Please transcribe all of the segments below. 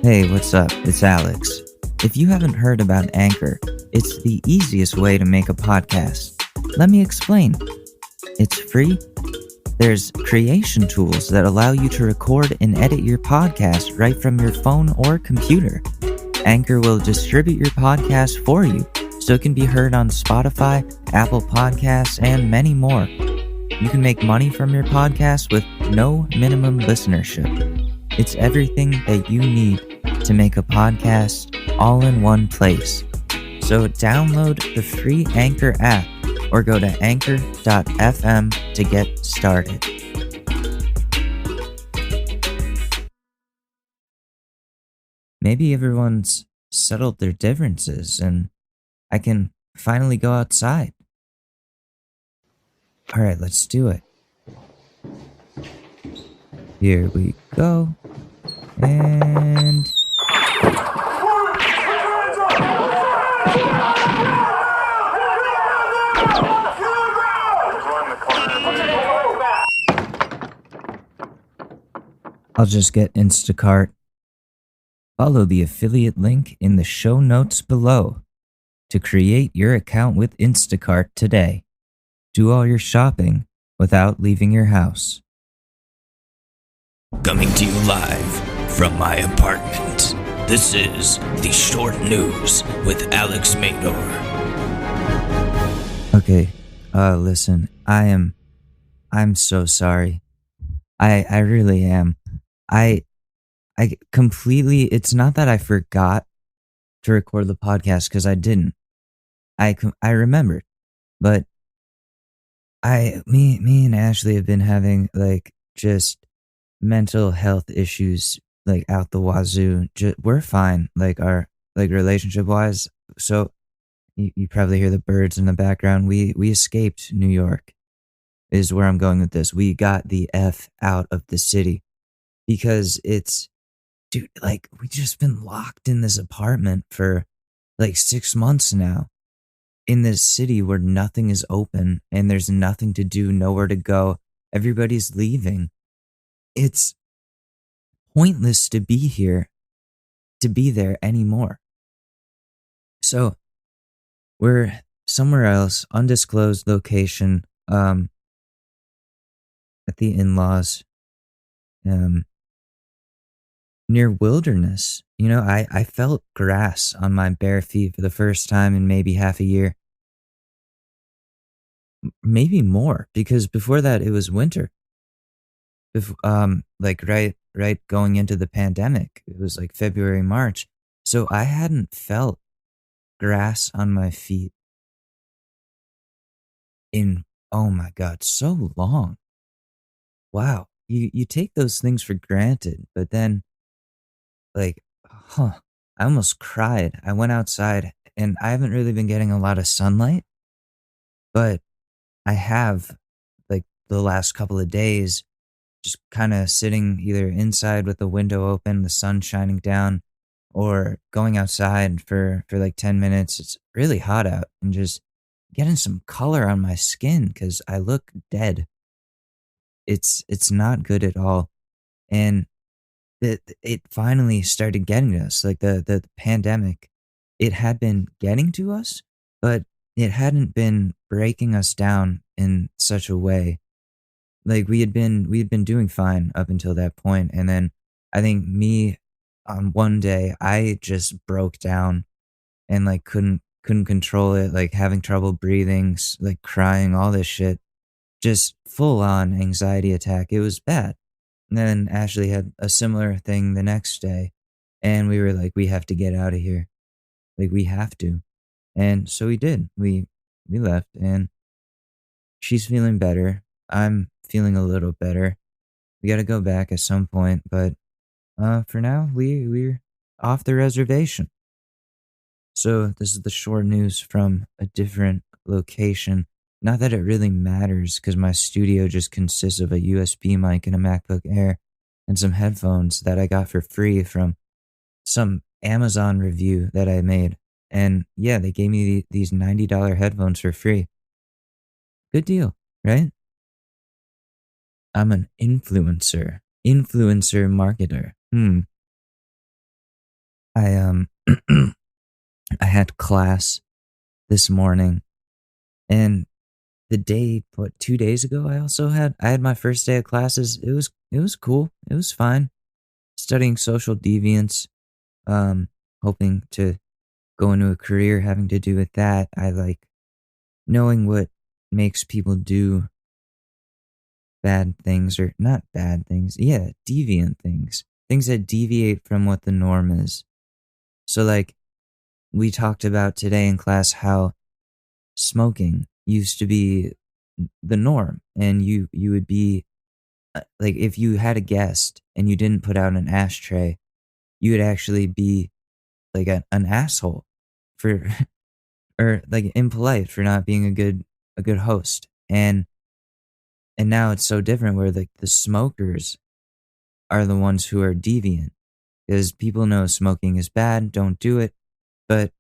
Hey, what's up? It's Alex. If you haven't heard about Anchor, it's the easiest way to make a podcast. Let me explain. It's free. There's creation tools that allow you to record and edit your podcast right from your phone or computer. Anchor will distribute your podcast for you so it can be heard on Spotify, Apple Podcasts, and many more. You can make money from your podcast with no minimum listenership. It's everything that you need to make a podcast all in one place. So download the free Anchor app or go to anchor.fm to get started. Maybe everyone's settled their differences and I can finally go outside. All right, let's do it. Here we go. And I'll just get Instacart. Follow the affiliate link in the show notes below to create your account with Instacart today. Do all your shopping without leaving your house. Coming to you live from my apartment. This is the Short News with Alex Mador. Okay, listen, I'm so sorry. I really am. I completely, it's not that I forgot to record the podcast because I didn't. I remembered, but me and Ashley have been having just mental health issues out the wazoo. We're fine, our relationship wise. So you probably hear the birds in the background. We escaped New York is where I'm going with this. We got the F out of the city because it's, dude, we just been locked in this apartment for 6 months now in this city where nothing is open and there's nothing to do, nowhere to go. Everybody's leaving. It's pointless to be here, to be there anymore. So we're somewhere else, undisclosed location, at the in-laws, near wilderness. I felt grass on my bare feet for the first time in maybe half a year. Maybe more, because before that it was winter. Right going into the pandemic. It was February, March. So I hadn't felt grass on my feet in, oh my God, so long. Wow. You take those things for granted, but then like, I almost cried. I went outside and I haven't really been getting a lot of sunlight, but I have the last couple of days just kind of sitting either inside with the window open, the sun shining down, or going outside for 10 minutes. It's really hot out and just getting some color on my skin because I look dead. It's not good at all. And it finally started getting us. The pandemic, it had been getting to us, but it hadn't been breaking us down in such a way. We had been doing fine up until that point, and then I think me on one day I just broke down and couldn't control it, having trouble breathing, crying, all this shit, just full on anxiety attack. It was bad. And then Ashley had a similar thing the next day, and we were like, we have to get out of here. We have to. And so we did. We left, and she's feeling better. I'm feeling a little better. We got to go back at some point, but for now, we're off the reservation. So this is the short news from a different location. Not that it really matters because my studio just consists of a USB mic and a MacBook Air and some headphones that I got for free from some Amazon review that I made. And yeah, they gave me these $90 headphones for free. Good deal, right? I'm an influencer marketer. I I had class this morning, and the day, what, 2 days ago, I had my first day of classes. It was cool. It was fine. Studying social deviance, um, hoping to go into a career having to do with that. I like knowing what makes people do bad things, or not bad things. Yeah, deviant things. Things that deviate from what the norm is. So like we talked about today in class how smoking used to be the norm, and you would be like, if you had a guest and you didn't put out an ashtray, you would actually be like an asshole for or like impolite for not being a good host. And now it's so different where like the smokers are the ones who are deviant, because people know smoking is bad, don't do it, but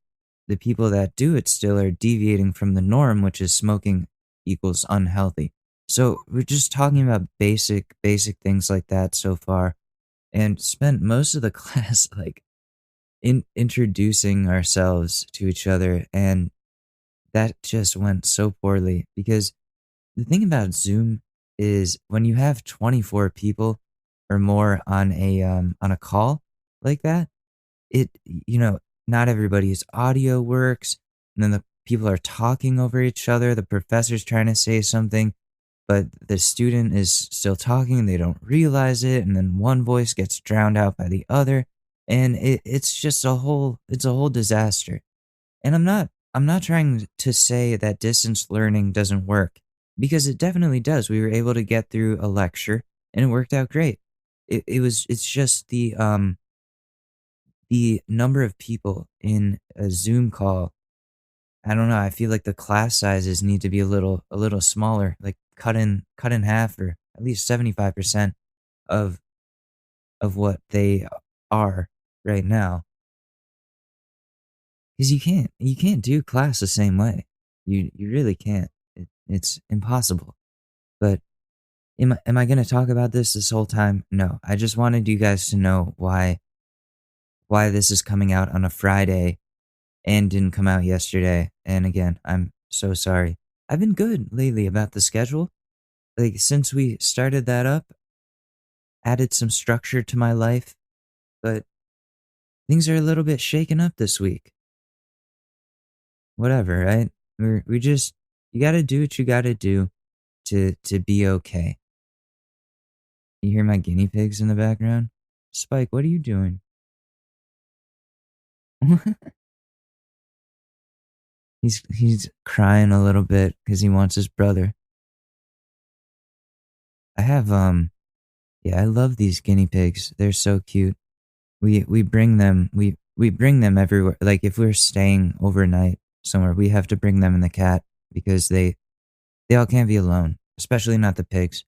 the people that do it still are deviating from the norm, which is smoking equals unhealthy. So we're just talking about basic things like that so far, and spent most of the class like in introducing ourselves to each other, and that just went so poorly because the thing about Zoom is when you have 24 people or more on a call like that, not everybody's audio works, and then the people are talking over each other. The professor's trying to say something, but the student is still talking and they don't realize it, and then one voice gets drowned out by the other, and it's just a whole disaster. And I'm not trying to say that distance learning doesn't work, because it definitely does. We were able to get through a lecture and it worked out great. It's just the number of people in a Zoom call. I don't know. I feel like the class sizes need to be a little smaller, like cut in half, or at least 75% of what they are right now. Because you can't do class the same way. You really can't. It's impossible. But am I going to talk about this whole time? No. I just wanted you guys to know why this is coming out on a Friday and didn't come out yesterday. And again, I'm so sorry. I've been good lately about the schedule. Like since we started that up, added some structure to my life, but things are a little bit shaken up this week. Whatever, right? We just, you got to do what you got to do to be okay. You hear my guinea pigs in the background? Spike, what are you doing? He's crying a little bit because he wants his brother. I have yeah, I love these guinea pigs. They're so cute. We bring them we bring them everywhere. Like if we're staying overnight somewhere, we have to bring them and the cat, because they all can't be alone, especially not the pigs.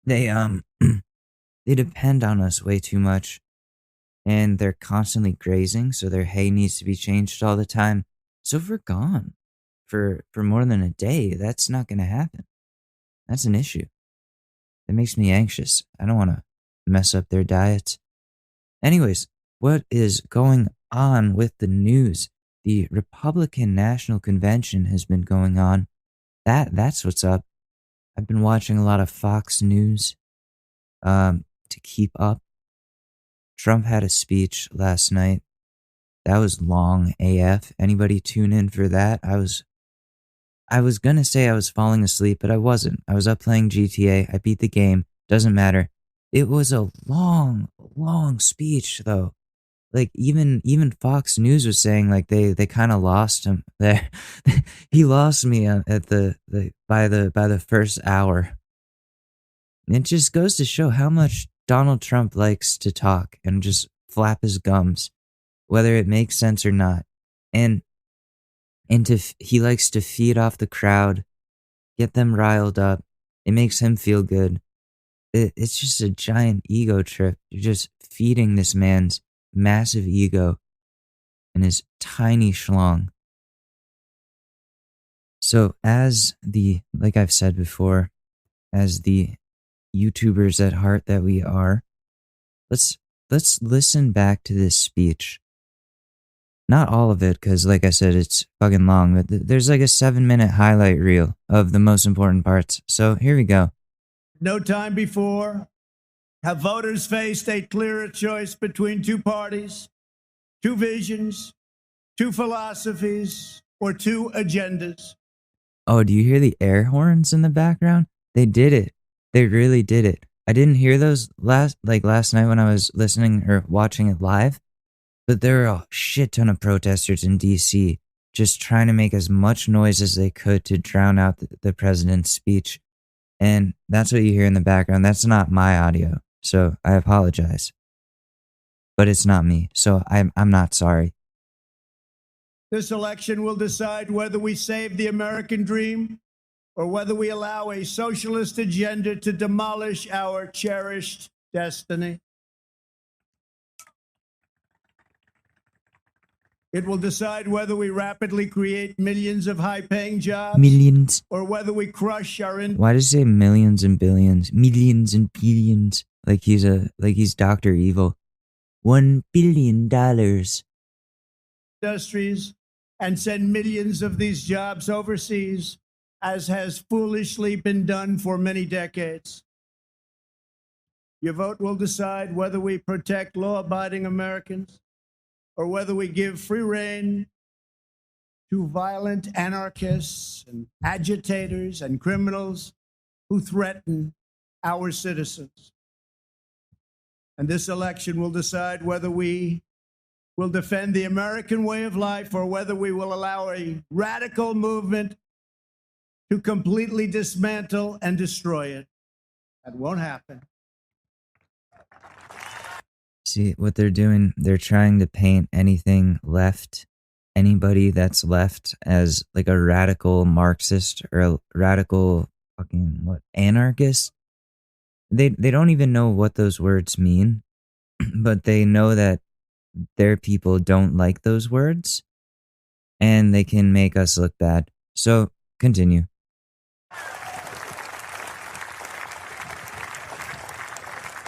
They they depend on us way too much, and they're constantly grazing, so their hay needs to be changed all the time. So if we're gone for more than a day, that's not going to happen. That's an issue. That makes me anxious. I don't want to mess up their diets. Anyways, what is going on with the news? The Republican National Convention has been going on. That's what's up. I've been watching a lot of Fox News to keep up. Trump had a speech last night. That was long AF. Anybody tune in for that? I was gonna say I was falling asleep, but I wasn't. I was up playing GTA. I beat the game. Doesn't matter. It was a long speech though. Like even Fox News was saying like they kind of lost him there. He lost me at by the first hour. It just goes to show how much Donald Trump likes to talk and just flap his gums, whether it makes sense or not. And he likes to feed off the crowd, get them riled up. It makes him feel good. It's just a giant ego trip. You're just feeding this man's massive ego and his tiny schlong. So like I've said before, as the YouTubers at heart that we are, let's listen back to this speech Not all of it, because like I said, it's fucking long, but there's like a 7-minute highlight reel of the most important parts. So here we go. No time before have voters faced a clearer choice between two parties, two visions, two philosophies, or two agendas. Oh, do you hear the air horns in the background? They did it. They really did it. I didn't hear those last night when I was listening or watching it live, but there were a shit ton of protesters in DC just trying to make as much noise as they could to drown out the president's speech. And that's what you hear in the background. That's not my audio. So I apologize. But it's not me. So I'm not sorry. This election will decide whether we save the American dream or whether we allow a socialist agenda to demolish our cherished destiny. It will decide whether we rapidly create millions of high-paying jobs. Millions. Or whether we crush our... Why does he say millions and billions? Millions and billions. Like he's Dr. Evil. $1 billion. Industries and send millions of these jobs overseas, as has foolishly been done for many decades. Your vote will decide whether we protect law-abiding Americans or whether we give free rein to violent anarchists and agitators and criminals who threaten our citizens. And this election will decide whether we will defend the American way of life or whether we will allow a radical movement to completely dismantle and destroy it. That won't happen. See what they're doing? They're trying to paint anything left, anybody that's left, as like a radical Marxist or a radical anarchist. They don't even know what those words mean, but they know that their people don't like those words, and they can make us look bad. So continue.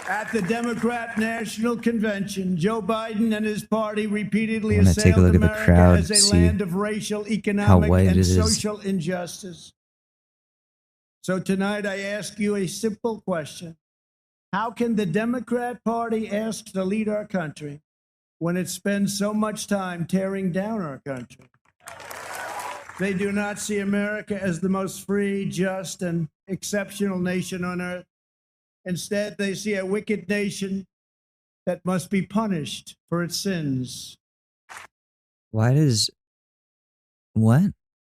At the Democrat National Convention, Joe Biden and his party repeatedly I'm gonna take a assailed look at the America crowd, as a see land of racial, how economic, white and it is. social injustice. So tonight I ask you a simple question. How can the Democrat Party ask to lead our country when it spends so much time tearing down our country? They do not see America as the most free, just, and exceptional nation on earth. Instead, they see a wicked nation that must be punished for its sins. Why does... What?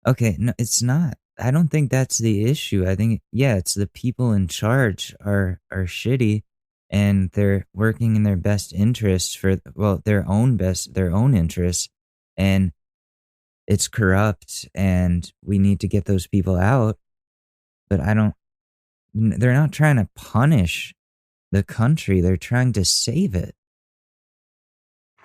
Okay, no, it's not. I don't think that's the issue. I think, yeah, it's the people in charge are shitty, and they're working in their best interests for, well, their own interests, and it's corrupt, and we need to get those people out. But they're not trying to punish the country. They're trying to save it.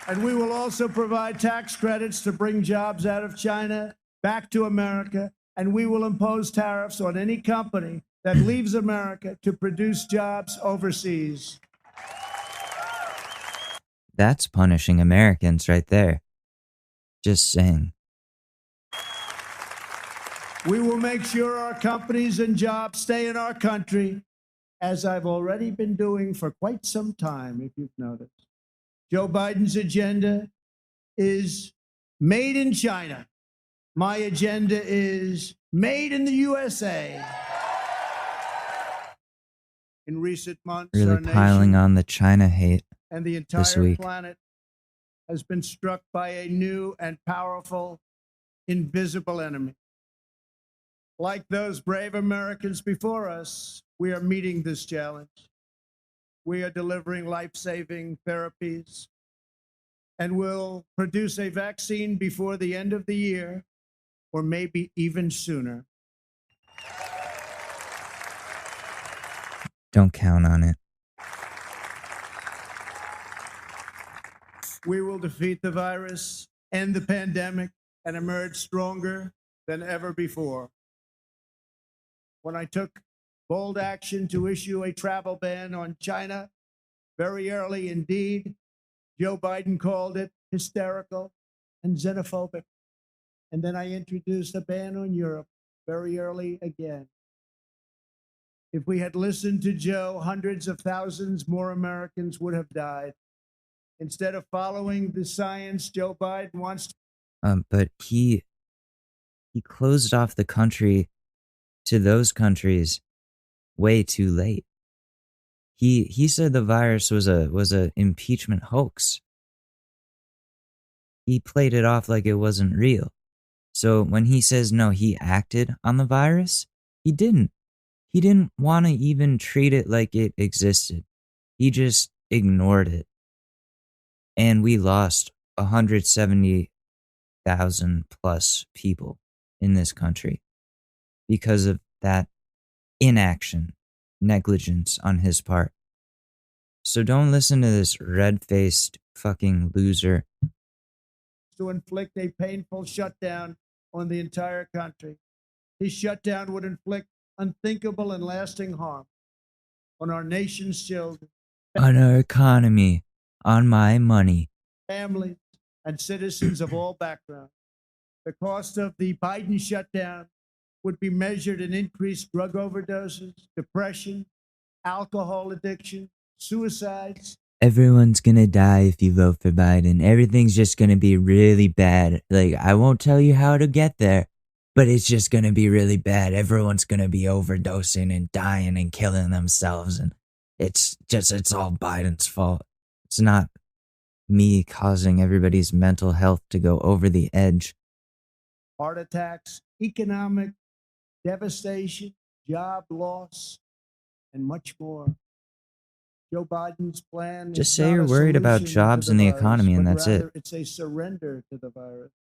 And we will also provide tax credits to bring jobs out of China back to America. And we will impose tariffs on any company that leaves America to produce jobs overseas. That's punishing Americans right there. Just saying. We will make sure our companies and jobs stay in our country, as I've already been doing for quite some time, if you've noticed. Joe Biden's agenda is made in China. My agenda is made in the USA. In recent months, Really our piling nation on the China hate and the this entire week. planet has been struck by a new and powerful, invisible enemy. Like those brave Americans before us, we are meeting this challenge. We are delivering life-saving therapies and will produce a vaccine before the end of the year, or maybe even sooner. Don't count on it. We will defeat the virus, end the pandemic, and emerge stronger than ever before. When I took bold action to issue a travel ban on China very early indeed, Joe Biden called it hysterical. and xenophobic. And then I introduced a ban on Europe very early again. If we had listened to Joe, hundreds of thousands more Americans would have died. Instead of following the science, Joe Biden wants to. But he closed off the country to those countries way too late. He said the virus was a impeachment hoax. He played it off like it wasn't real. So when he says no, he acted on the virus, he didn't. He didn't want to even treat it like it existed. He just ignored it. And we lost 170,000 plus people in this country because of that inaction, negligence on his part. So don't listen to this red-faced fucking loser. To inflict a painful shutdown on the entire country. His shutdown would inflict unthinkable and lasting harm on our nation's children, on our economy, on my money, families, and citizens of all backgrounds. The cost of the Biden shutdown would be measured in increased drug overdoses, depression, alcohol addiction, suicides. Everyone's gonna die if you vote for Biden. Everything's just gonna be really bad. Like, I won't tell you how to get there, but it's just gonna be really bad. Everyone's gonna be overdosing and dying and killing themselves. And it's all Biden's fault. It's not me causing everybody's mental health to go over the edge. Heart attacks, economic devastation, job loss, and much more. Joe Biden's plan Just is say not you're a worried about solution jobs to and the virus, economy, and but that's it. rather it's a surrender to the virus.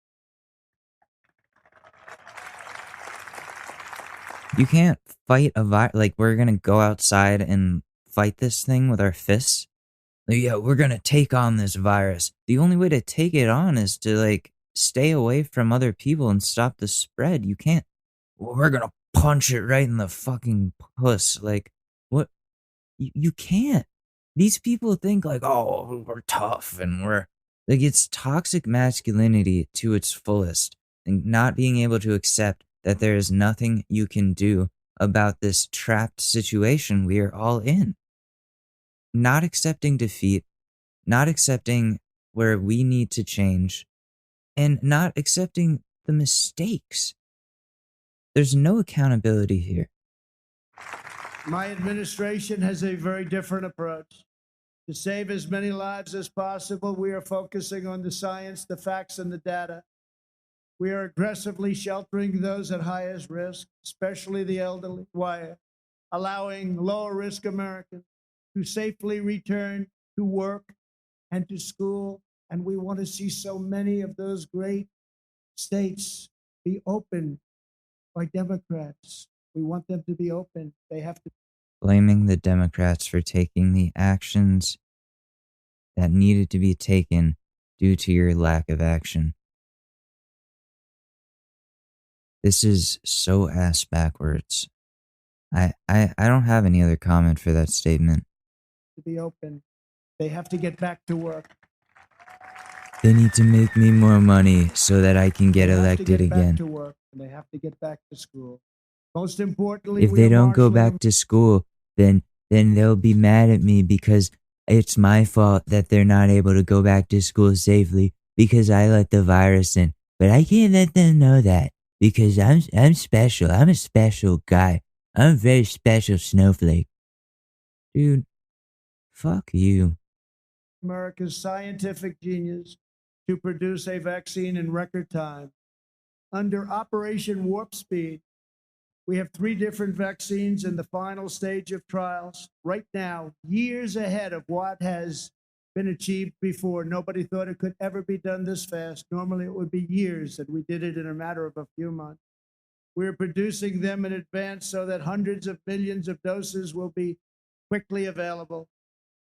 You can't fight a virus. Like, we're gonna go outside and fight this thing with our fists. Like, yeah, we're gonna take on this virus. The only way to take it on is to, like, stay away from other people and stop the spread. You can't, well, we're gonna punch it right in the fucking puss. Like, what? You can't. These people think like, oh, we're tough and we're like, it's toxic masculinity to its fullest, and not being able to accept that there is nothing you can do about this trapped situation we are all in. Not accepting defeat, not accepting where we need to change, and not accepting the mistakes. There's no accountability here. My administration has a very different approach. To save as many lives as possible, we are focusing on the science, the facts, and the data. We are aggressively sheltering those at highest risk, especially the elderly, while allowing lower risk Americans to safely return to work and to school. And we want to see so many of those great states be opened by Democrats. We want them to be open. They have to. Blaming the Democrats for taking the actions that needed to be taken due to your lack of action. This is so ass backwards. I don't have any other comment for that statement. To be open. They have to get back to work. They need to make me more money so that I can get elected again. again. Back to work, and they have to get back to school. Most importantly, if they don't go back to school, then they'll be mad at me because it's my fault that they're not able to go back to school safely because I let the virus in. But I can't let them know that because I'm special. I'm a special guy. I'm a very special snowflake. Dude, fuck you. America's scientific genius to produce a vaccine in record time. Under Operation Warp Speed, we have 3 different vaccines in the final stage of trials right now, years ahead of what has been achieved before. Nobody thought it could ever be done this fast. Normally it would be years, and we did it in a matter of a few months. We're producing them in advance so that hundreds of millions of doses will be quickly available.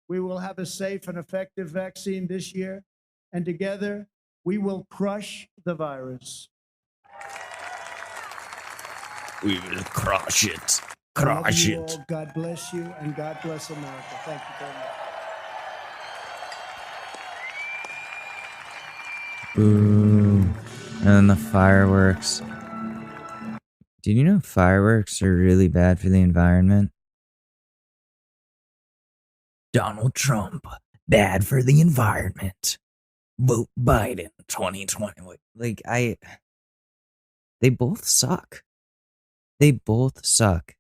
We will have a safe and effective vaccine this year, and together we will crush the virus. We will crush it. Crush it. All. God bless you, and God bless America. Thank you very much. And then the fireworks. Did you know fireworks are really bad for the environment? Donald Trump, bad for the environment. Vote Biden 2020. Like, they both suck. They both suck.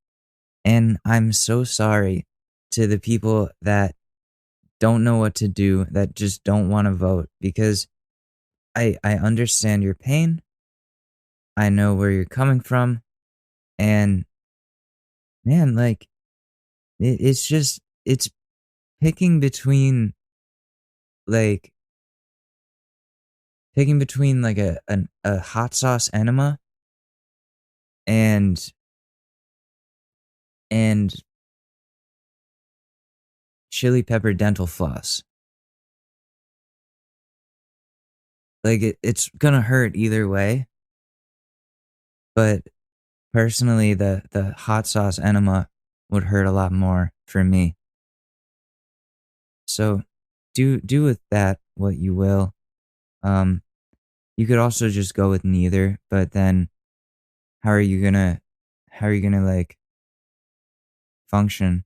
And I'm so sorry to the people that don't know what to do, that just don't want to vote, because I understand your pain. I know where you're coming from. And man, like, it's picking between, like, like a hot sauce enema and and chili pepper dental floss. Like, it's gonna hurt either way, but personally, the hot sauce enema would hurt a lot more for me. So do with that what you will. Um, you could also just go with neither, but then how are you gonna like function?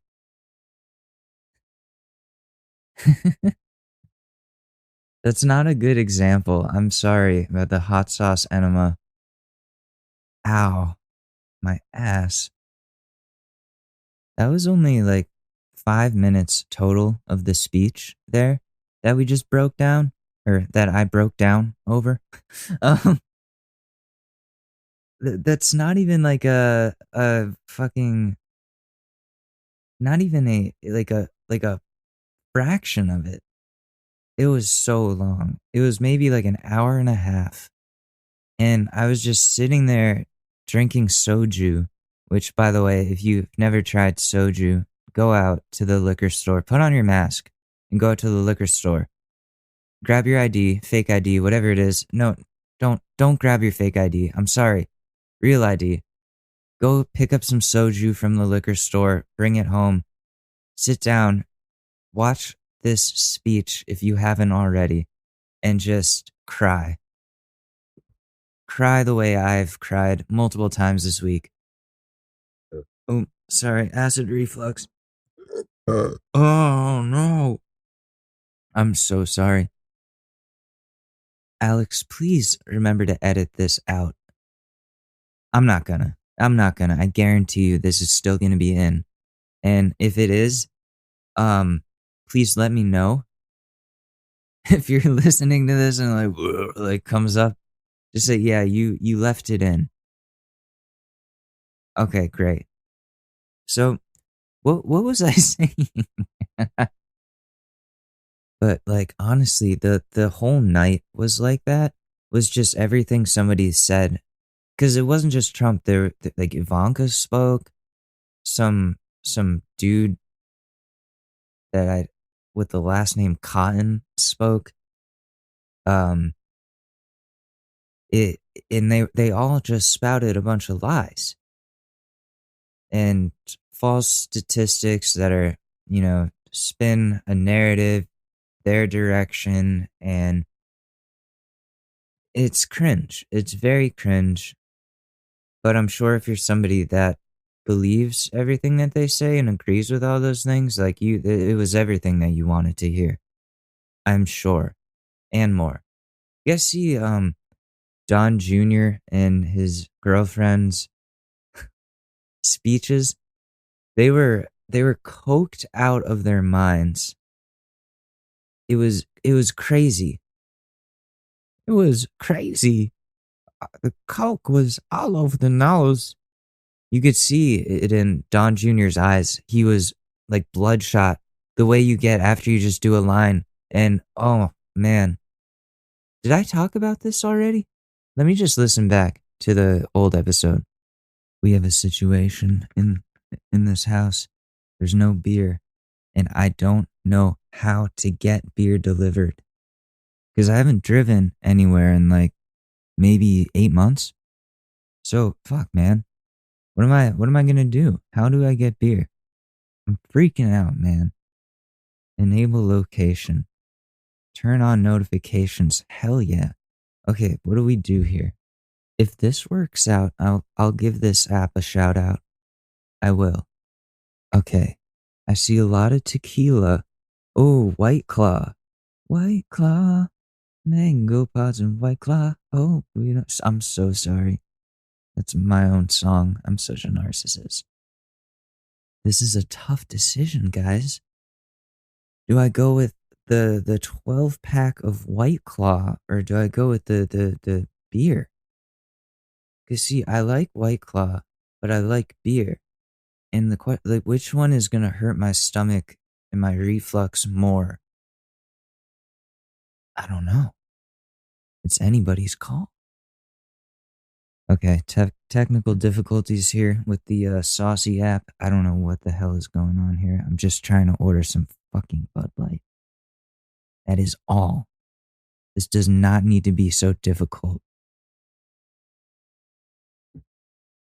That's not a good example. I'm sorry about the hot sauce enema. Ow, my ass. That was only like 5 minutes total of the speech there that we just broke down, or that I broke down over. um, that's not even like a fucking, not even a fraction of it. It was so long. It was maybe like an hour and a half. And I was just sitting there drinking soju, which, by the way, if you've never tried soju, go out to the liquor store, put on your mask, and go out to the liquor store. Grab your ID, fake ID, whatever it is. No, don't grab your fake ID. I'm sorry. Real ID. Go pick up some soju from the liquor store, bring it home, sit down, watch this speech if you haven't already, and just cry. Cry the way I've cried multiple times this week. Oh, sorry, acid reflux. Oh no. I'm so sorry. Alex, please remember to edit this out. I'm not gonna. I guarantee you this is still gonna be in. And if it is, please let me know. If you're listening to this and like comes up, just say, yeah, you left it in. Okay, great. So what was I saying? But like, honestly, the whole night was like that. Was just everything somebody said, because it wasn't just Trump. There, like, Ivanka spoke. Some dude that I with the last name Cotton spoke. Um, it and they all just spouted a bunch of lies and false statistics that are, spin a narrative their direction, and it's cringe. It's very cringe. But I'm sure if you're somebody that believes everything that they say and agrees with all those things, like, it was everything that you wanted to hear. I'm sure. And more. You guys see Don Jr. and his girlfriend's speeches? They were coked out of their minds. It was crazy. It was crazy. The coke was all over the nose. You could see it in Don Jr.'s eyes. He was like bloodshot, the way you get after you just do a line. And oh man, did I talk about this already? Let me just listen back to the old episode. We have a situation in this house. There's no beer, and I don't know how to get beer delivered, because I haven't driven anywhere in like maybe 8 months. So fuck, man. What am I gonna do? How do I get beer? I'm freaking out, man. Enable location. Turn on notifications. Hell yeah. Okay, what do we do here? If this works out, I'll give this app a shout out. I will. Okay. I see a lot of tequila. Oh, White Claw. White Claw. Mango pods and White Claw. Oh, I'm so sorry. That's my own song. I'm such a narcissist. This is a tough decision, guys. Do I go with the 12 pack of White Claw or do I go with the beer? Cause see, I like White Claw, but I like beer. And like, which one is gonna hurt my stomach and my reflux more? I don't know. It's anybody's call. Okay, technical difficulties here with the Saucy app. I don't know what the hell is going on here. I'm just trying to order some fucking Bud Light. That is all. This does not need to be so difficult.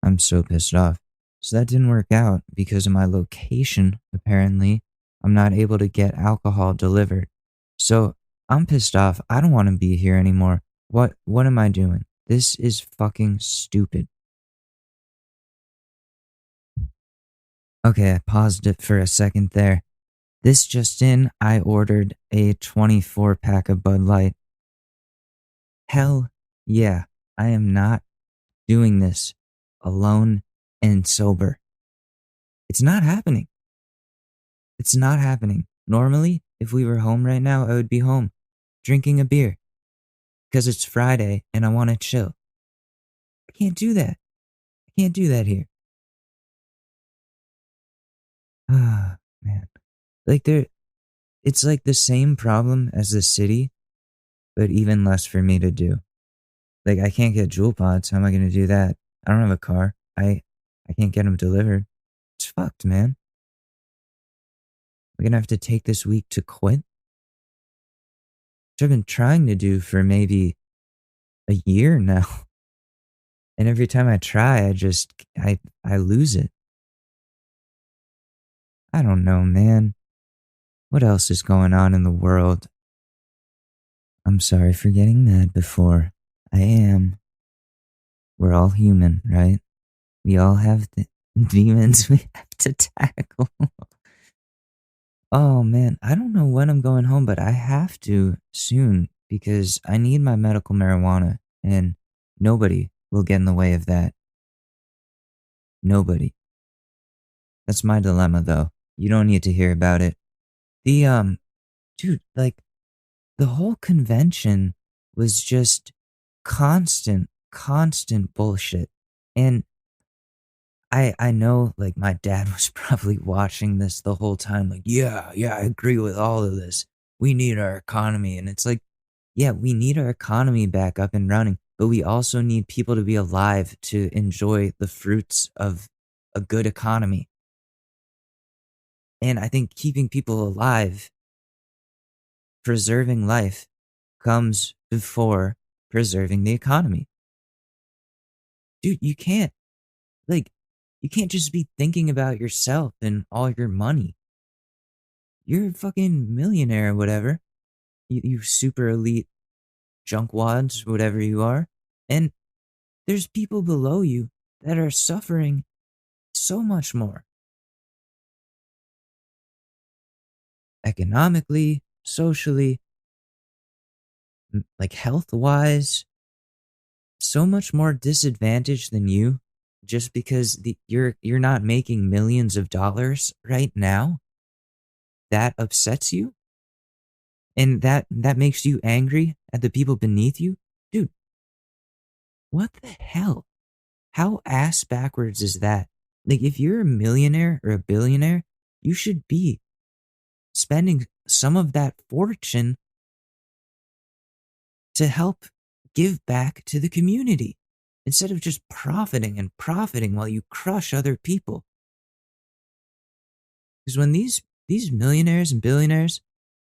I'm so pissed off. So that didn't work out because of my location, apparently. I'm not able to get alcohol delivered. So I'm pissed off. I don't want to be here anymore. What am I doing? This is fucking stupid. Okay, I paused it for a second there. This just in, I ordered a 24 pack of Bud Light. Hell yeah, I am not doing this alone and sober. It's not happening. It's not happening. Normally, if we were home right now, I would be home drinking a beer because it's Friday and I want to chill. I can't do that. I can't do that here. Ah, man. Like it's like the same problem as the city, but even less for me to do. Like I can't get jewel pods. How am I going to do that? I don't have a car. I can't get them delivered. It's fucked, man. We're going to have to take this week to quit. Which I've been trying to do for maybe a year now. And every time I try, I lose it. I don't know, man. What else is going on in the world? I'm sorry for getting mad before. I am. We're all human, right? We all have demons we have to tackle. Oh man, I don't know when I'm going home, but I have to soon because I need my medical marijuana and nobody will get in the way of that. Nobody. That's my dilemma though. You don't need to hear about it. The dude, like the whole convention was just constant bullshit. And I know like my dad was probably watching this the whole time like, yeah, I agree with all of this. We need our economy and it's like, yeah, we need our economy back up and running, but we also need people to be alive to enjoy the fruits of a good economy. And I think keeping people alive, preserving life comes before preserving the economy. Dude, like you can't just be thinking about yourself and all your money. You're a fucking millionaire or whatever. You super elite junkwads, whatever you are. And there's people below you that are suffering so much more. Economically, socially, like health wise, so much more disadvantaged than you just because you're not making millions of dollars right now. That upsets you and that makes you angry at the people beneath you. Dude, what the hell? How ass backwards is that? Like if you're a millionaire or a billionaire, you should be spending some of that fortune to help give back to the community instead of just profiting and profiting while you crush other people. Because when these millionaires and billionaires,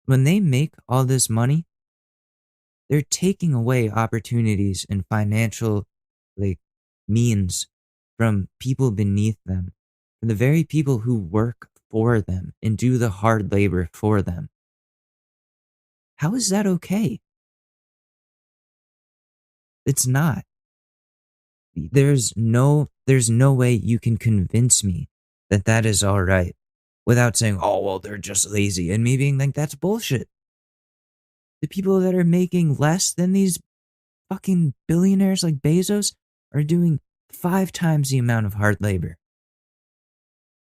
when they make all this money, they're taking away opportunities and financial like means from people beneath them, from the very people who work for them and do the hard labor for them. How is that okay? It's not. There's no way you can convince me that that is all right without saying, "Oh, well, they're just lazy." And me being like, "That's bullshit." The people that are making less than these fucking billionaires like Bezos are doing 5 times the amount of hard labor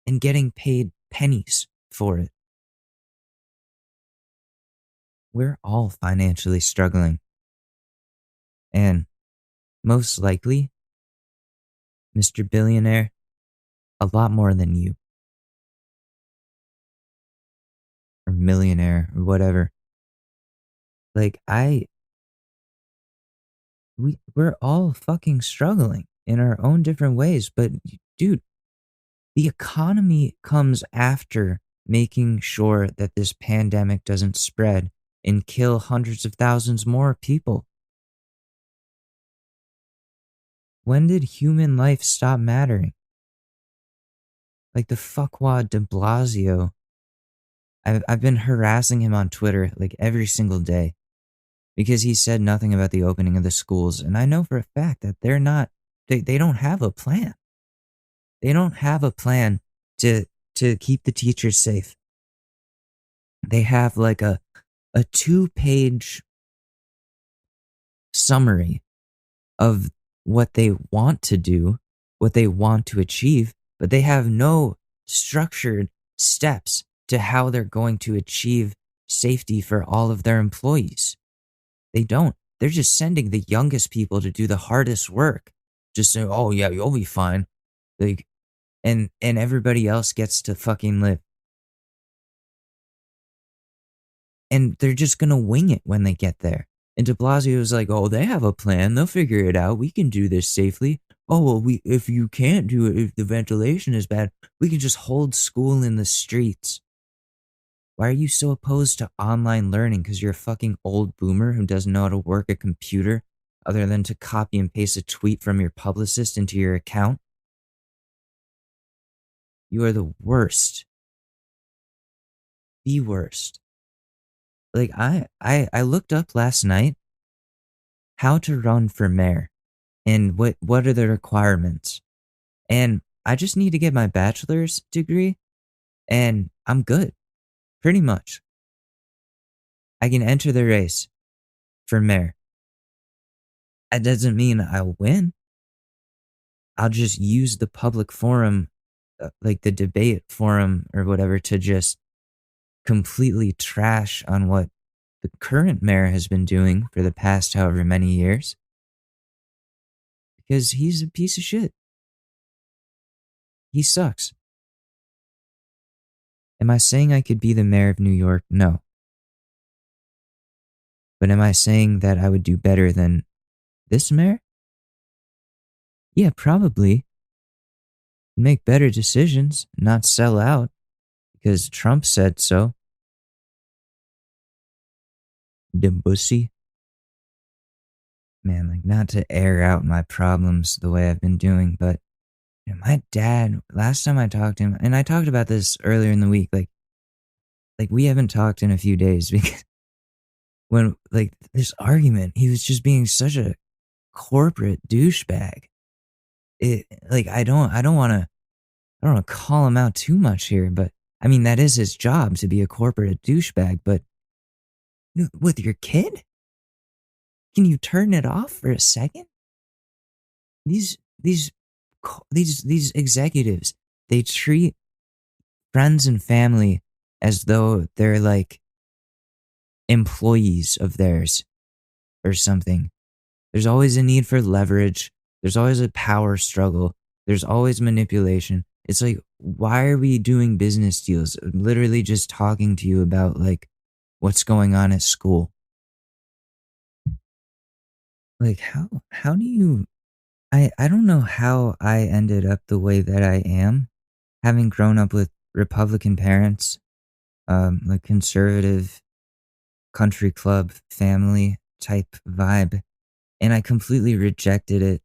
and getting paid pennies for it. We're all financially struggling. And most likely, Mr. Billionaire, a lot more than you, or millionaire, or whatever. Like, we're all fucking struggling in our own different ways. But, dude, the economy comes after making sure that this pandemic doesn't spread and kill hundreds of thousands more people. When did human life stop mattering? Like the fuckwad de Blasio. I've been harassing him on Twitter like every single day because he said nothing about the opening of the schools. And I know for a fact that they don't have a plan. They don't have a plan to keep the teachers safe. They have like a 2-page summary of what they want to do, what they want to achieve, but they have no structured steps to how they're going to achieve safety for all of their employees. They don't. They're just sending the youngest people to do the hardest work. Just saying, "Oh yeah, you'll be fine." Like, and everybody else gets to fucking live. And they're just gonna wing it when they get there. And de Blasio was like, "Oh, they have a plan. They'll figure it out. We can do this safely. Oh, well, if you can't do it, if the ventilation is bad, we can just hold school in the streets." Why are you so opposed to online learning? Because you're a fucking old boomer who doesn't know how to work a computer other than to copy and paste a tweet from your publicist into your account? You are the worst. The worst. Like, I looked up last night how to run for mayor and what are the requirements. And I just need to get my bachelor's degree and I'm good. Pretty much. I can enter the race for mayor. That doesn't mean I'll win. I'll just use the public forum, like the debate forum or whatever, to just completely trash on what the current mayor has been doing for the past however many years. Because he's a piece of shit. He sucks. Am I saying I could be the mayor of New York? No. But am I saying that I would do better than this mayor? Yeah, probably. Make better decisions, not sell out, because Trump said so. Debussy. Man, like, not to air out my problems the way I've been doing, but my dad, last time I talked to him, and I talked about this earlier in the week, like we haven't talked in a few days because when, like, this argument, he was just being such a corporate douchebag. Like, I don't want to call him out too much here, but I mean, that is his job to be a corporate douchebag, but with your kid? Can you turn it off for a second? These executives, they treat friends and family as though they're like employees of theirs or something. There's always a need for leverage. There's always a power struggle. There's always manipulation. It's like, why are we doing business deals? Literally just talking to you about like what's going on at school. Like, how do you, I don't know how I ended up the way that I am, having grown up with Republican parents, like conservative country club family type vibe, and I completely rejected it.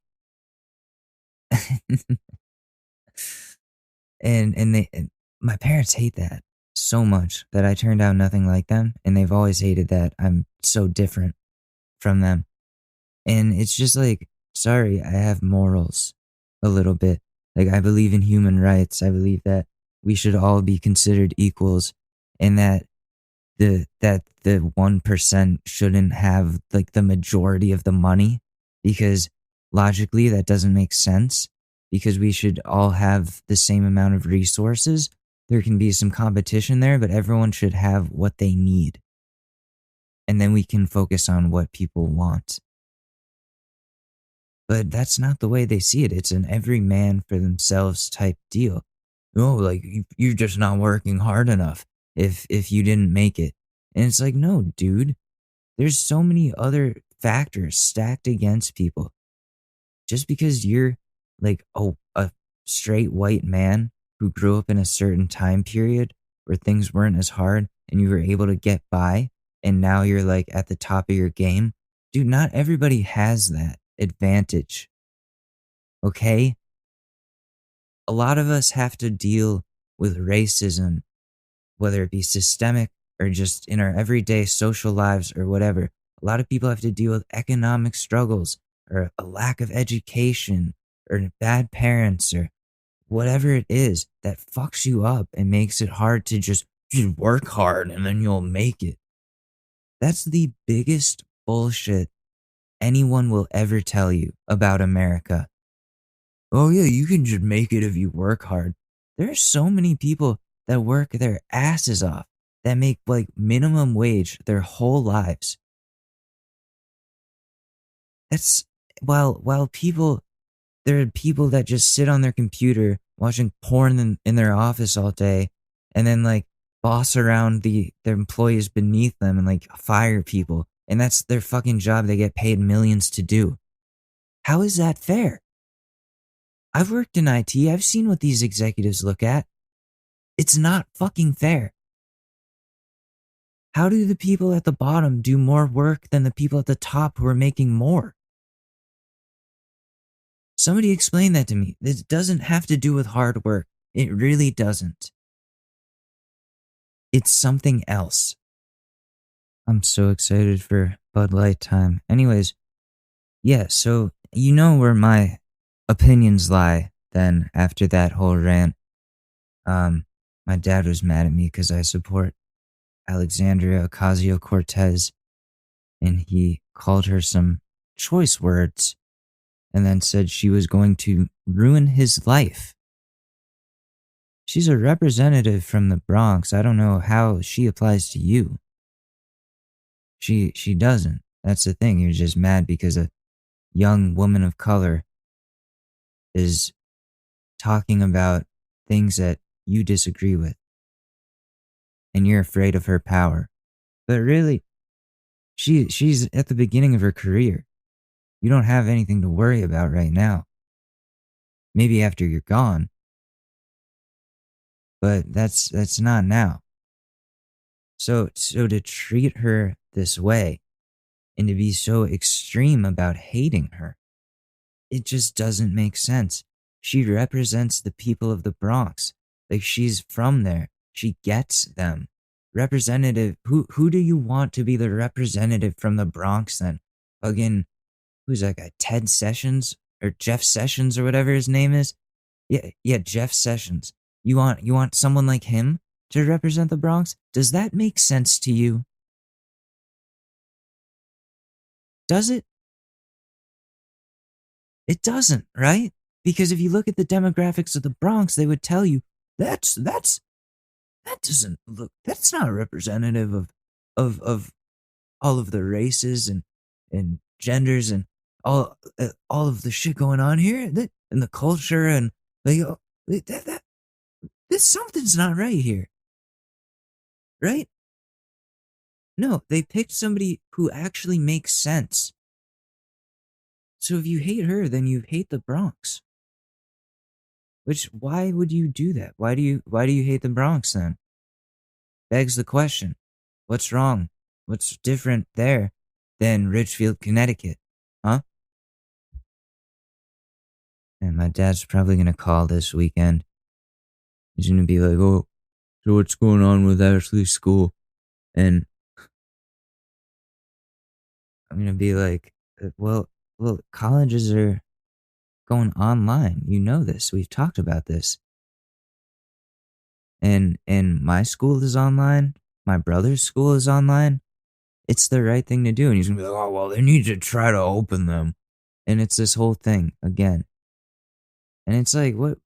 And my parents hate that so much that I turned out nothing like them, and they've always hated that I'm so different from them. And it's just like, sorry, I have morals a little bit. Like, I believe in human rights. I believe that we should all be considered equals, and that the 1% shouldn't have like the majority of the money, because logically that doesn't make sense, because we should all have the same amount of resources. There can be some competition there, but everyone should have what they need. And then we can focus on what people want. But that's not the way they see it. It's an every man for themselves type deal. Oh, like you're just not working hard enough if you didn't make it. And it's like, no, dude. There's so many other factors stacked against people. Just because you're like a straight white man who grew up in a certain time period where things weren't as hard and you were able to get by, and now you're like at the top of your game. Dude, not everybody has that advantage. Okay? A lot of us have to deal with racism, whether it be systemic or just in our everyday social lives or whatever. A lot of people have to deal with economic struggles or a lack of education or bad parents or whatever it is that fucks you up and makes it hard to just work hard and then you'll make it. That's the biggest bullshit anyone will ever tell you about America. Oh yeah, you can just make it if you work hard. There are so many people that work their asses off that make like minimum wage their whole lives. That's while people, there are people that just sit on their computer watching porn in their office all day and then like boss around their employees beneath them and like fire people. And that's their fucking job they get paid millions to do. How is that fair? I've worked in IT. I've seen what these executives look at. It's not fucking fair. How do the people at the bottom do more work than the people at the top who are making more? Somebody explain that to me. This doesn't have to do with hard work. It really doesn't. It's something else. I'm so excited for Bud Light time. Anyways, yeah, so you know where my opinions lie then after that whole rant. My dad was mad at me because I support Alexandria Ocasio-Cortez, and he called her some choice words and then said she was going to ruin his life. She's a representative from the Bronx. I don't know how she applies to you. She doesn't. That's the thing. You're just mad because a young woman of color is talking about things that you disagree with. And you're afraid of her power. But really, she's at the beginning of her career. You don't have anything to worry about right now. Maybe after you're gone. But that's not now. So to treat her this way and to be so extreme about hating her, it just doesn't make sense. She represents the people of the Bronx. Like, she's from there. She gets them. Representative, who do you want to be the representative from the Bronx then? Again, who's that guy? Ted Sessions or Jeff Sessions or whatever his name is? Yeah, Jeff Sessions. You want someone like him to represent the Bronx? Does that make sense to you? Does it? It doesn't, right? Because if you look at the demographics of the Bronx, they would tell you that doesn't look, that's not representative of all of the races and genders and all of the shit going on here and the culture and like this something's not right here, right? No, they picked somebody who actually makes sense. So if you hate her, then you hate the Bronx. Which, why would you do that? Why do you hate the Bronx then? Begs the question. What's wrong? What's different there than Ridgefield, Connecticut? Huh? And my dad's probably gonna call this weekend. He's gonna be like, oh, so what's going on with Ashley's school? And I'm gonna be like, well, well, colleges are going online. You know this. We've talked about this. And my school is online. My brother's school is online. It's the right thing to do. And he's gonna be like, oh well, they need to try to open them. And it's this whole thing again. And it's like, what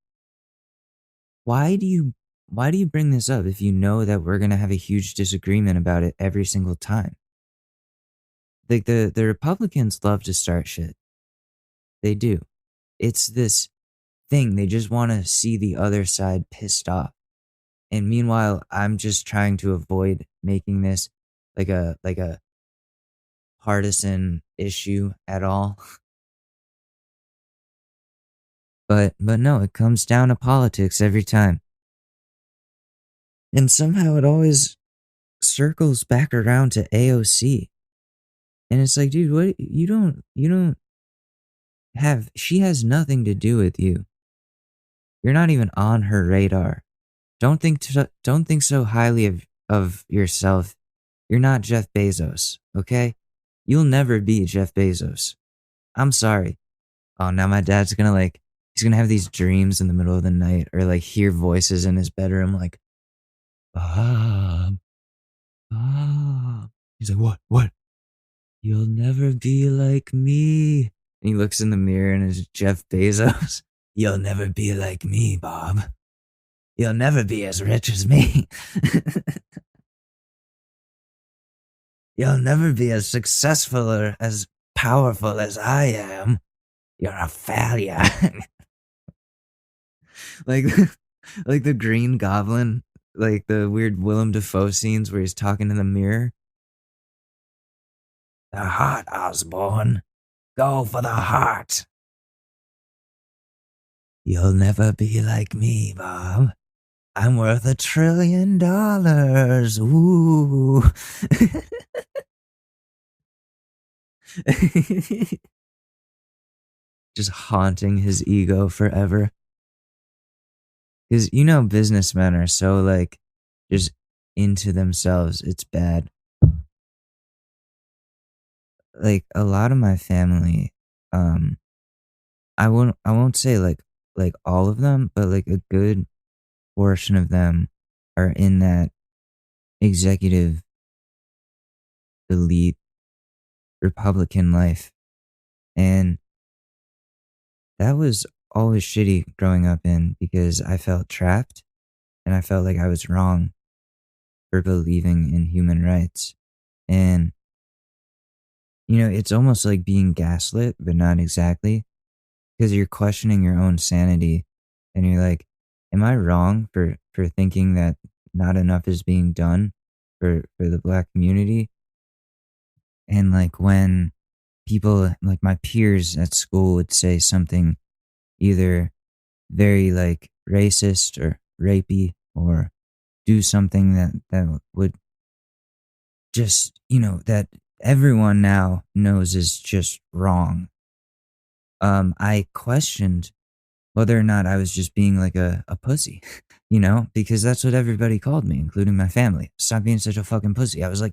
why do you why do you bring this up if you know that we're gonna have a huge disagreement about it every single time? Like the Republicans love to start shit. They do. It's this thing. They just want to see the other side pissed off. And meanwhile, I'm just trying to avoid making this like a partisan issue at all. But no, it comes down to politics every time. And somehow it always circles back around to AOC. And it's like, dude, what you don't have she has nothing to do with you. You're not even on her radar. Don't think so highly of yourself. You're not Jeff Bezos, okay? You'll never be Jeff Bezos. I'm sorry. Oh, now my dad's gonna he's gonna have these dreams in the middle of the night or like hear voices in his bedroom like, Bob, Bob. He's like, what? What? You'll never be like me. And he looks in the mirror and it's Jeff Bezos. You'll never be like me, Bob. You'll never be as rich as me. You'll never be as successful or as powerful as I am. You're a failure. like, like the Green Goblin, like the weird Willem Dafoe scenes where he's talking in the mirror. The heart, Osborne. Go for the heart. You'll never be like me, Bob. I'm worth $1 trillion. Ooh. Just haunting his ego forever. Because businessmen are so just into themselves. It's bad. Like a lot of my family, I won't say like all of them, but like a good portion of them are in that executive elite Republican life. And that was always shitty growing up in because I felt trapped and I felt like I was wrong for believing in human rights. And, it's almost like being gaslit, but not exactly because you're questioning your own sanity and you're like, am I wrong for thinking that not enough is being done for the Black community? And like when people like my peers at school would say something either very like racist or rapey or do something that would just, that everyone now knows is just wrong. I questioned whether or not I was just being like a pussy, because that's what everybody called me, including my family. Stop being such a fucking pussy. I was like,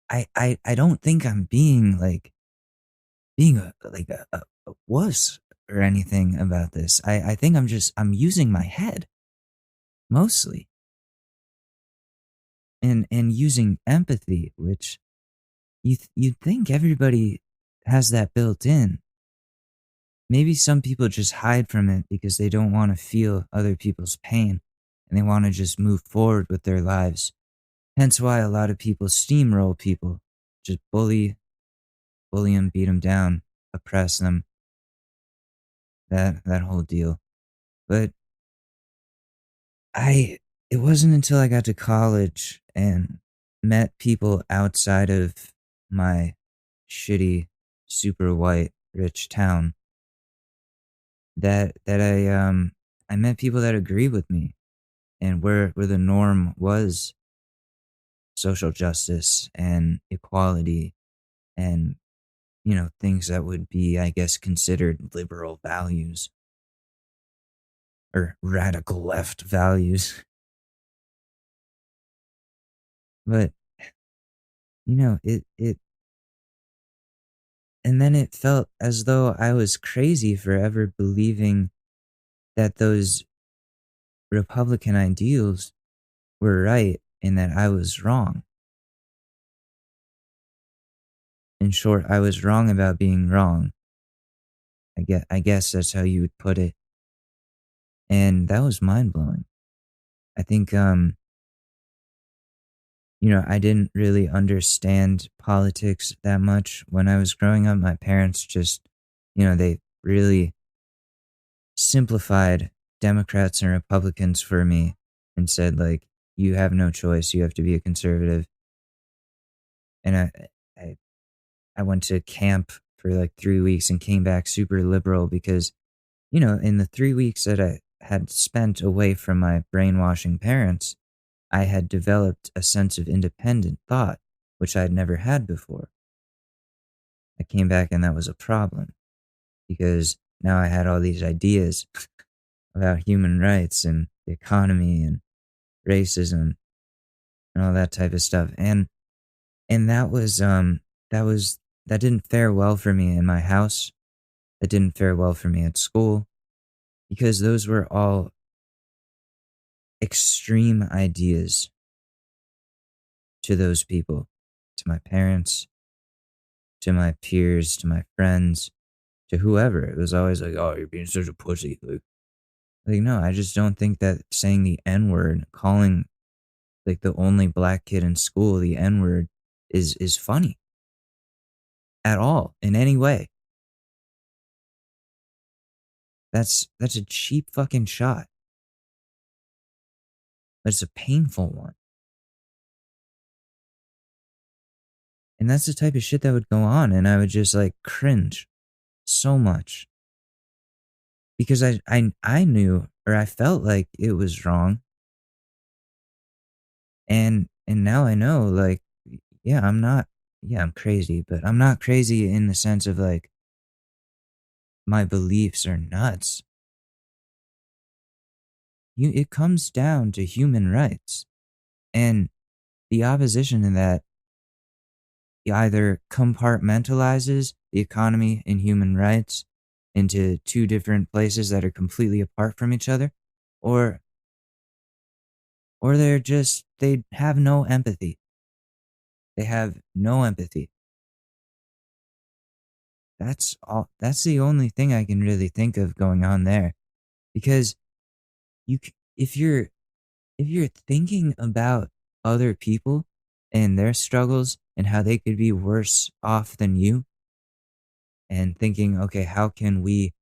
I don't think I'm being a wuss or anything about this. I think I'm using my head mostly and using empathy, which you'd think everybody has that built in. Maybe some people just hide from it because they don't want to feel other people's pain and they want to just move forward with their lives. Hence why a lot of people steamroll people, just bully them, beat them down, oppress them, that whole deal. But it wasn't until I got to college and met people outside of my shitty, super white, rich town that I met people that agree with me and where the norm was social justice and equality and things that would be, I guess, considered liberal values or radical left values. But it and And then it felt as though I was crazy for ever believing that those Republican ideals were right and that I was wrong. In short, I was wrong about being wrong. I guess that's how you would put it. And that was mind blowing. I think I didn't really understand politics that much when I was growing up. My parents just, they really simplified Democrats and Republicans for me and said, like, you have no choice. You have to be a conservative. And I, I went to camp for like 3 weeks and came back super liberal because, in the 3 weeks that I had spent away from my brainwashing parents, I had developed a sense of independent thought, which I had never had before. I came back and that was a problem because now I had all these ideas about human rights and the economy and racism and all that type of stuff. And that didn't fare well for me in my house. That didn't fare well for me at school because those were all extreme ideas to those people, to my parents, to my peers, to my friends, to whoever. It was always like, oh, you're being such a pussy. Like, no, I just don't think that saying the N word, calling like the only black kid in school the N word is funny at all in any way. That's a cheap fucking shot. But it's a painful one. And that's the type of shit that would go on, and I would just like cringe so much. Because I knew or I felt like it was wrong. And now I know, like, yeah, I'm crazy, but I'm not crazy in the sense of like my beliefs are nuts. It comes down to human rights. And the opposition to that either compartmentalizes the economy and human rights into two different places that are completely apart from each other, or they have no empathy. They have no empathy. That's the only thing I can really think of going on there. Because if you're thinking about other people and their struggles and how they could be worse off than you, and thinking, okay, how can we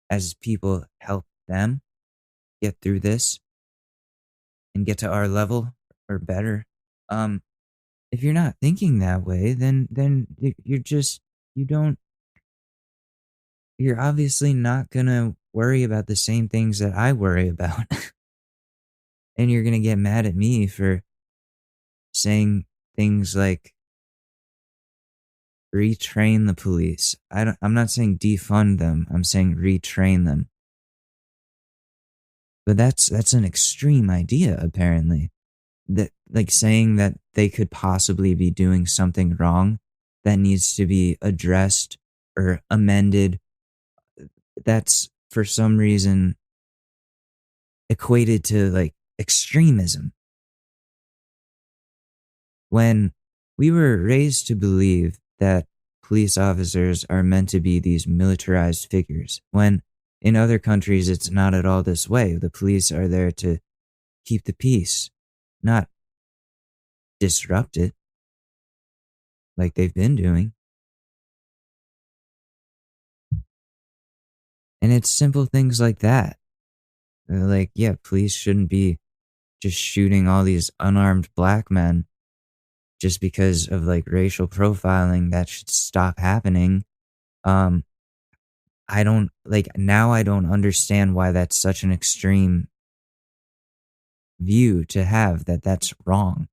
as people help them get through this and get to our level or better? If you're not thinking that way, then you don't you're obviously not gonna worry about the same things that I worry about. And you're gonna get mad at me for saying things like retrain the police. I'm not saying defund them. I'm saying retrain them. But that's an extreme idea, apparently. That, like, saying that they could possibly be doing something wrong that needs to be addressed or amended, that's for some reason equated to like extremism. When we were raised to believe that police officers are meant to be these militarized figures, when in other countries it's not at all this way. The police are there to keep the peace, not disrupt it like they've been doing. And it's simple things like that. Like, yeah, police shouldn't be just shooting all these unarmed black men just because of like racial profiling. That should stop happening. I don't understand why that's such an extreme view to have, that's wrong.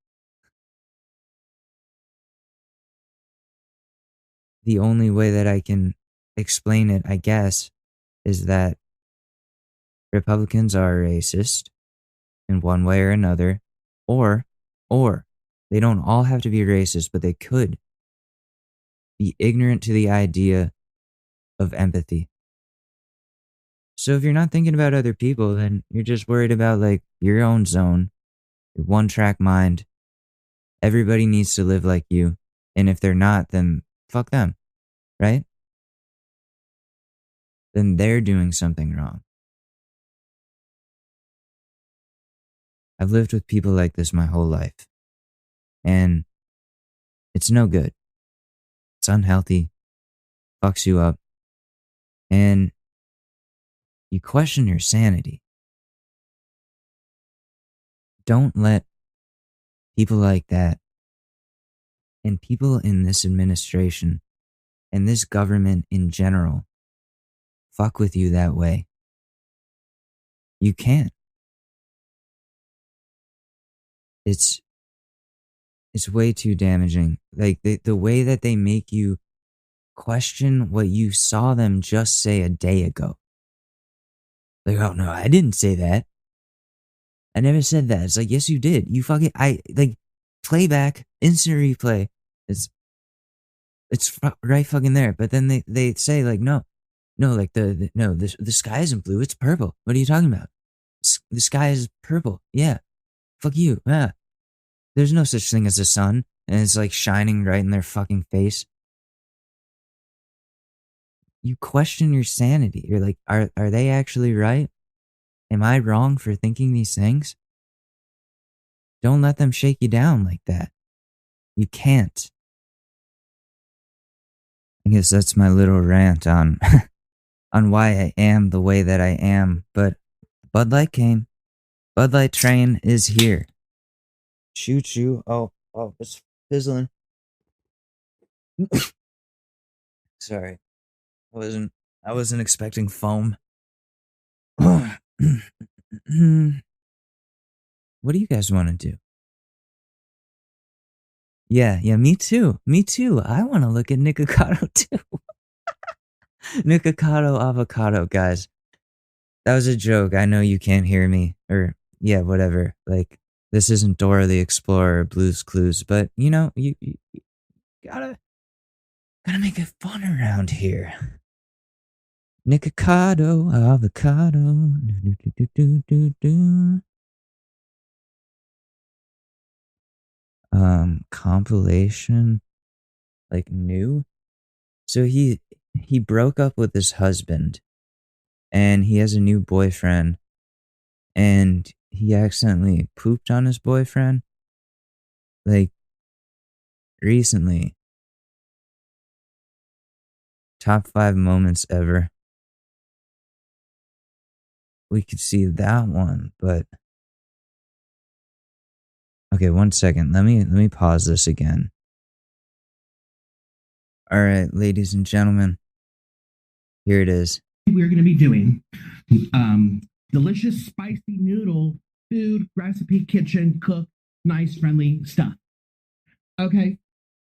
The only way that I can explain it, I guess, is that Republicans are racist in one way or another, or they don't all have to be racist, but they could. be ignorant to the idea of empathy. So if you're not thinking about other people, then you're just worried about like your own zone, your one track mind. Everybody needs to live like you. And if they're not, then fuck them, right? Then they're doing something wrong. I've lived with people like this my whole life. And it's no good. It's unhealthy. Fucks you up. And you question your sanity. Don't let people like that and people in this administration and this government in general fuck with you that way. You can't. It's way too damaging. Like the way that they make you question what you saw them just say a day ago. Like, oh no, I didn't say that. I never said that. It's like, yes, you did. You fucking, playback, instant replay. It's right fucking there. But then they say like, no, like the sky isn't blue. It's purple. What are you talking about? The sky is purple. Yeah. Fuck you. Yeah. There's no such thing as the sun. And it's like shining right in their fucking face. You question your sanity. You're like, are they actually right? Am I wrong for thinking these things? Don't let them shake you down like that. You can't. I guess that's my little rant on on why I am the way that I am. But Bud Light came. Bud Light train is here. Choo choo. Oh, it's fizzling. Sorry. I wasn't expecting foam. What do you guys want to do? Yeah, me too. I want to look at Nikocado too. Nikocado avocado, guys. That was a joke. I know you can't hear me. Or, yeah, whatever. Like, this isn't Dora the Explorer or Blue's Clues, but, you know, you gotta make it fun around here. Nikocado avocado. Compilation, like new. So he broke up with his husband and he has a new boyfriend and he accidentally pooped on his boyfriend like recently. Top 5 moments ever. We could see that one, but okay, 1 second. Let me pause this again. All right, ladies and gentlemen, here it is. We're going to be doing delicious spicy noodle food recipe, kitchen, cook, nice, friendly stuff. Okay?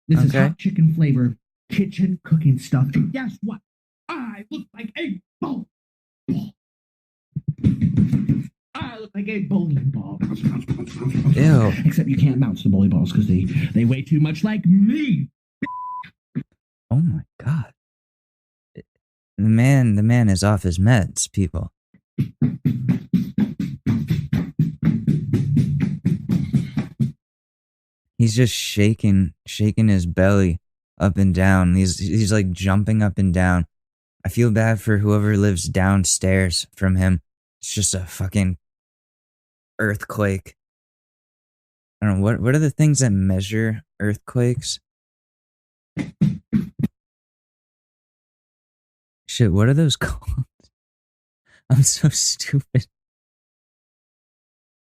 This is hot chicken flavor, kitchen cooking stuff. And guess what? I look like a ball. I look like a bowling ball. Ew. Except you can't bounce the bowling balls because they weigh too much like me. Oh my god. The man is off his meds, people. He's just shaking his belly up and down. He's like jumping up and down. I feel bad for whoever lives downstairs from him. It's just a fucking earthquake. I don't know, what are the things that measure earthquakes? Shit, what are those called? I'm so stupid.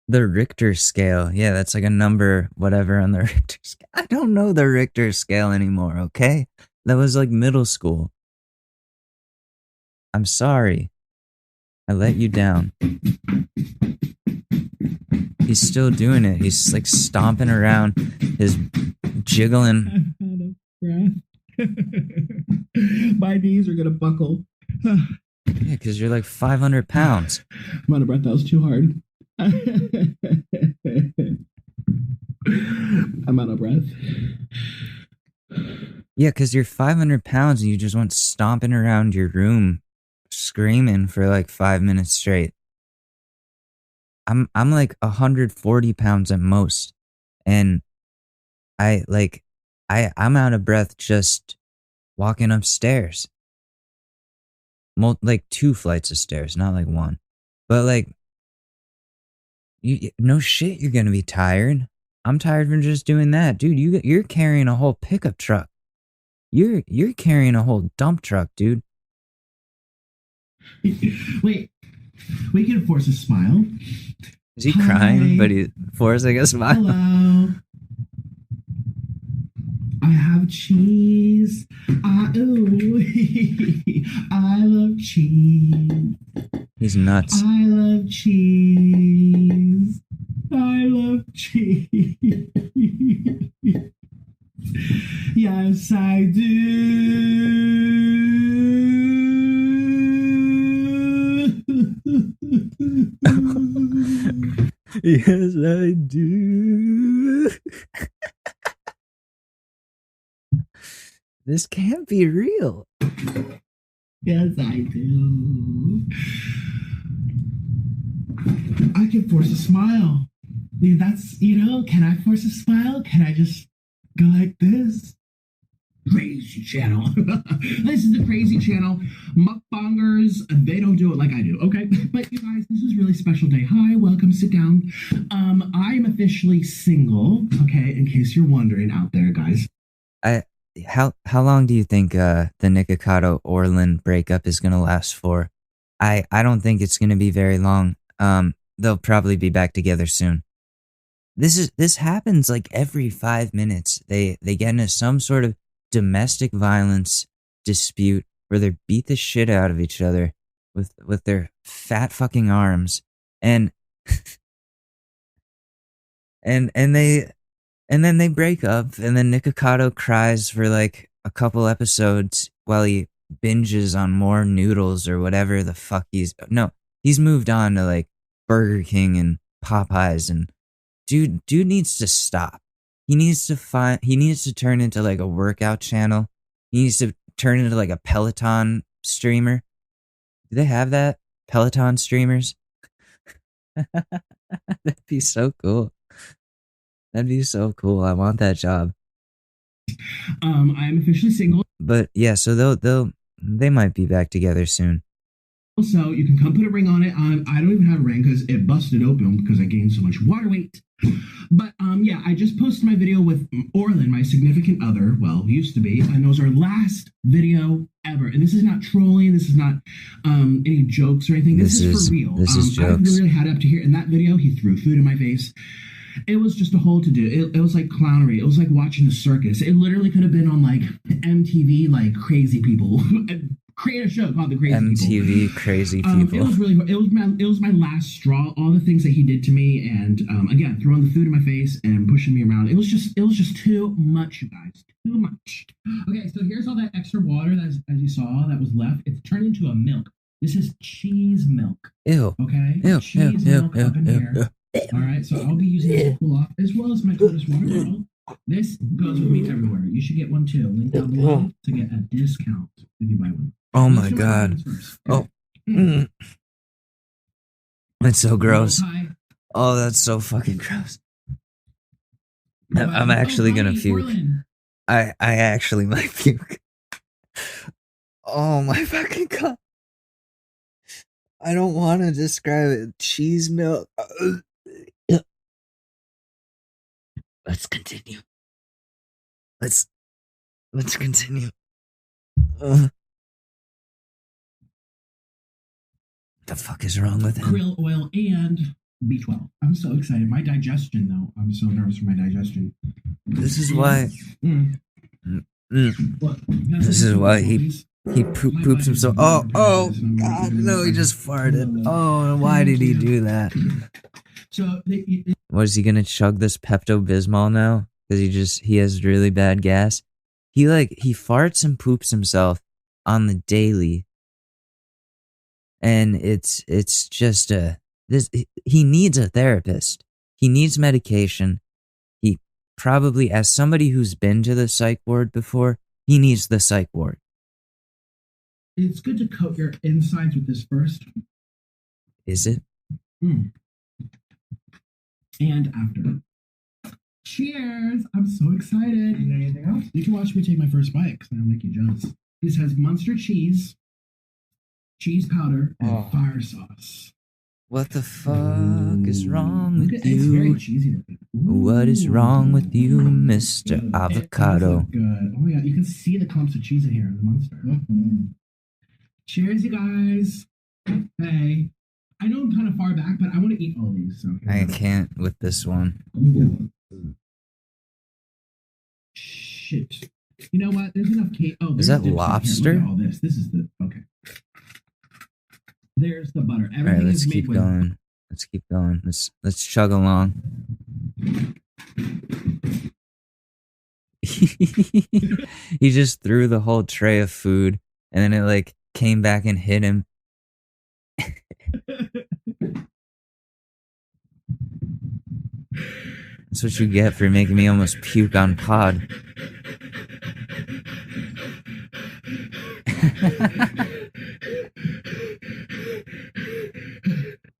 The Richter scale. Yeah, that's like a number, whatever, on the Richter scale. I don't know the Richter scale anymore, okay? That was like middle school. I'm sorry. I let you down. He's still doing it. He's like stomping around. His jiggling. I'm out of breath. My knees are going to buckle. Yeah, because you're like 500 pounds. I'm out of breath. That was too hard. I'm out of breath. Yeah, because you're 500 pounds and you just went stomping around your room screaming for like 5 minutes straight. I'm like 140 pounds at most. And I like I'm out of breath just walking upstairs. Like 2 flights of stairs, not like one. But like no shit, you're gonna be tired. I'm tired from just doing that, dude. You're carrying a whole pickup truck. You're carrying a whole dump truck, dude. Wait, we can force a smile. Is he crying? But he's forcing a smile. Hello. I have cheese. Ooh. I love cheese. He's nuts. I love cheese. I love cheese. Yes, I do. Yes, I do. This can't be real. Yes, I do. I can force a smile. That's, can I force a smile? Can I just go like this? Crazy channel. This is the crazy channel. Mukbangers, they don't do it like I do, okay? But you guys, this is a really special day. Hi, welcome, sit down. I am officially single, okay, in case you're wondering out there, guys. How long do you think the Nikocado Orlin breakup is gonna last for? I don't think it's gonna be very long. They'll probably be back together soon. This happens like every 5 minutes. They get into some sort of domestic violence dispute where they beat the shit out of each other with their fat fucking arms, and and then they break up, and then Nikocado cries for like a couple episodes while he binges on more noodles or whatever the fuck he's moved on to like Burger King and Popeyes, and dude needs to stop. He needs to turn into like a workout channel. He needs to turn into like a Peloton streamer. Do they have that? Peloton streamers? That'd be so cool. That'd be so cool. I want that job. I am officially single. But yeah, so they might be back together soon. So you can come put a ring on it. I don't even have a ring because it busted open because I gained so much water weight. But yeah, I just posted my video with Orlin, my significant other. Well, used to be, and it was our last video ever. And this is not trolling. This is not any jokes or anything. This is for real. This is jokes. I really had up to here. In that video, he threw food in my face. It was just a whole to do. It was like clownery. It was like watching the circus. It literally could have been on like MTV, like Crazy People. Create a show called The Crazy MTV People. Crazy People. It was really. It was my last straw. All the things that he did to me, and again, throwing the food in my face and pushing me around. It was just too much, you guys. Too much. Okay, so here's all that extra water that, as you saw, that was left. It's turned into a milk. This is cheese milk. Ew. Okay. Ew. Cheese milk up in here. All right, so I'll be using it to cool off, as well as my tortoise water bottle. This goes with me everywhere. You should get one too. Link down below to get a discount if you buy one. Oh my god. Oh. It's so gross. Oh, that's so fucking gross. I'm actually gonna puke. I actually might puke. Oh my fucking god. I don't want to describe it. Cheese milk. Let's continue. Let's continue. The fuck is wrong with him? Krill oil and B12. I'm so excited. My digestion, though. I'm so nervous for my digestion. This is why. This is why he poops himself. Oh God! No, he just farted. Oh, why did he do that? So, what is he gonna chug this Pepto-Bismol now? Because he has really bad gas. He farts and poops himself on the daily, and it's just he needs a therapist. He needs medication. probably, as somebody who's been to the psych ward before, he needs the psych ward. It's good to coat your insides with this first. Is it? And after. Cheers! I'm so excited. You need anything else? You can watch me take my first bite because that'll make you jealous. This has Munster cheese, cheese powder, and fire sauce. What the fuck is wrong with It's very you? cheesy looking. What is wrong with you, Mr. Avocado? Good. Oh my god, you can see the clumps of cheese in here, the Munster. Cheers, you guys. Hey. I know I'm kind of far back, but I want to eat all these. So I can't with this one. Shit. You know what? There's enough cake. Oh, Is there's that dips in here. lobster? Look at all this. This is the okay. There's the butter. Everything All right, let's is made keep with. going. Let's keep going. Let's chug along. He just threw the whole tray of food, and then it like came back and hit him. That's what you get for making me almost puke on pod.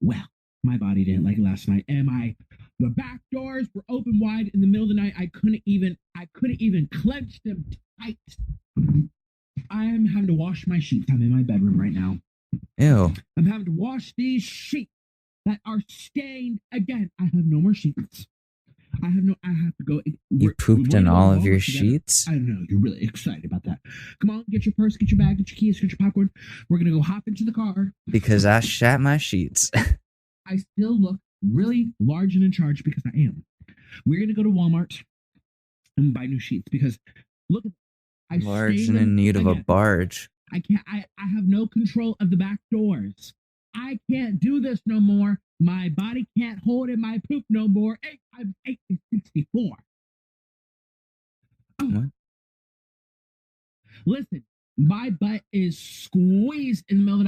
Well, my body didn't like it last night. The back doors were open wide in the middle of the night. I couldn't even clench them tight. I am having to wash my sheets. I'm in my bedroom right now. Ew. I'm having to wash these sheets that are stained again. I have no more sheets. I have to go. You pooped in all of your sheets? I know. You're really excited about that. Come on, get your purse, get your bag, get your keys, get your popcorn. We're going to go hop into the car. Because I shat my sheets. I still look really large and in charge because I am. We're going to go to Walmart and buy new sheets because look at Large and in need of a barge. I can't. I have no control of the back doors. I can't do this no more. My body can't hold in my poop no more. 8 times 8 is 64. Oh. What? Listen, my butt is squeezed in the middle of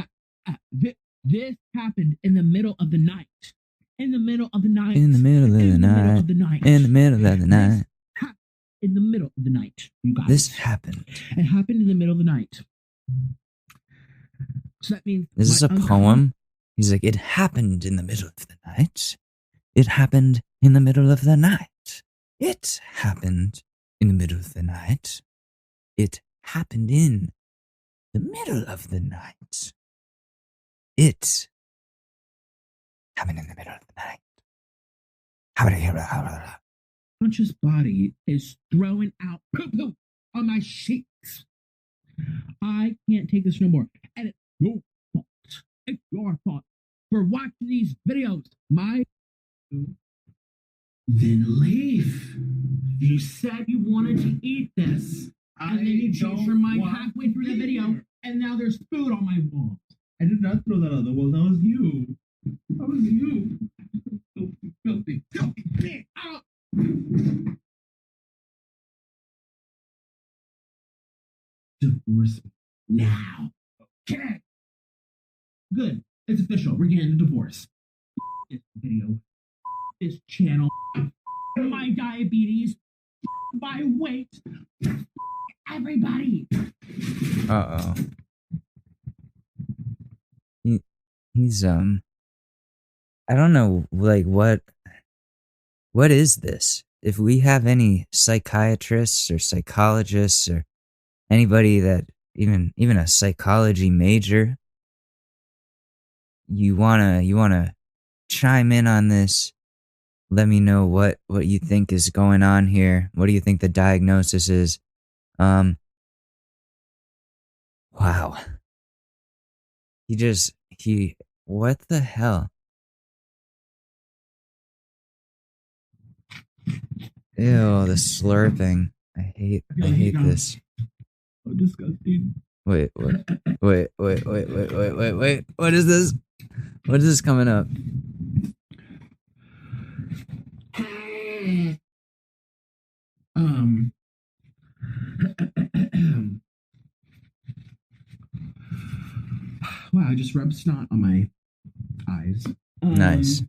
the night. This happened in the middle of the night. In the middle of the night. In the middle of the night. In the middle of the night. In the middle of the night, you guys. This happened. It happened in the middle of the night. So that means... Is this a poem? He's like, it happened in the middle of the night. It happened in the middle of the night. It happened in the middle of the night. It happened in the middle of the night. It happened in the middle of the night. Conscious body is throwing out poo-poo on my sheets. I can't take this no more. And it's your fault. It's your fault for watching these videos. Then leave. You said you wanted to eat this. And then you changed your mind halfway through the video. And now there's food on my wall. I did not throw that on the wall. That was you. That was you. Filthy. Get out. Divorce me now. Okay. Good. It's official. We're getting a divorce. This video. This channel. My diabetes. My weight. Everybody. Uh-oh. He's I don't know, like, what is this? If we have any psychiatrists or psychologists or anybody that even a psychology major, you wanna chime in on this, let me know what you think is going on here. What do you think the diagnosis is? Wow. What the hell? Ew, the slurping. I hate this. Oh, disgusting. Wait. What is this? What is this coming up? Wow, I just rubbed snot on my eyes. Nice.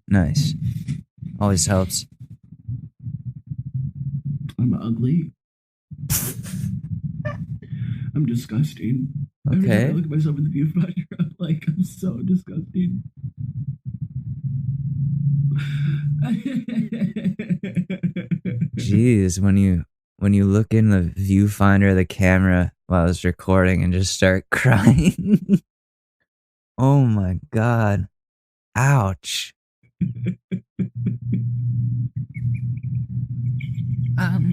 Always helps. I'm ugly. I'm disgusting. Every time I Okay. look at myself in the viewfinder, I'm like, I'm so disgusting. Jeez, when you look in the viewfinder of the camera while it's recording and just start crying. Oh my god. Ouch. I'm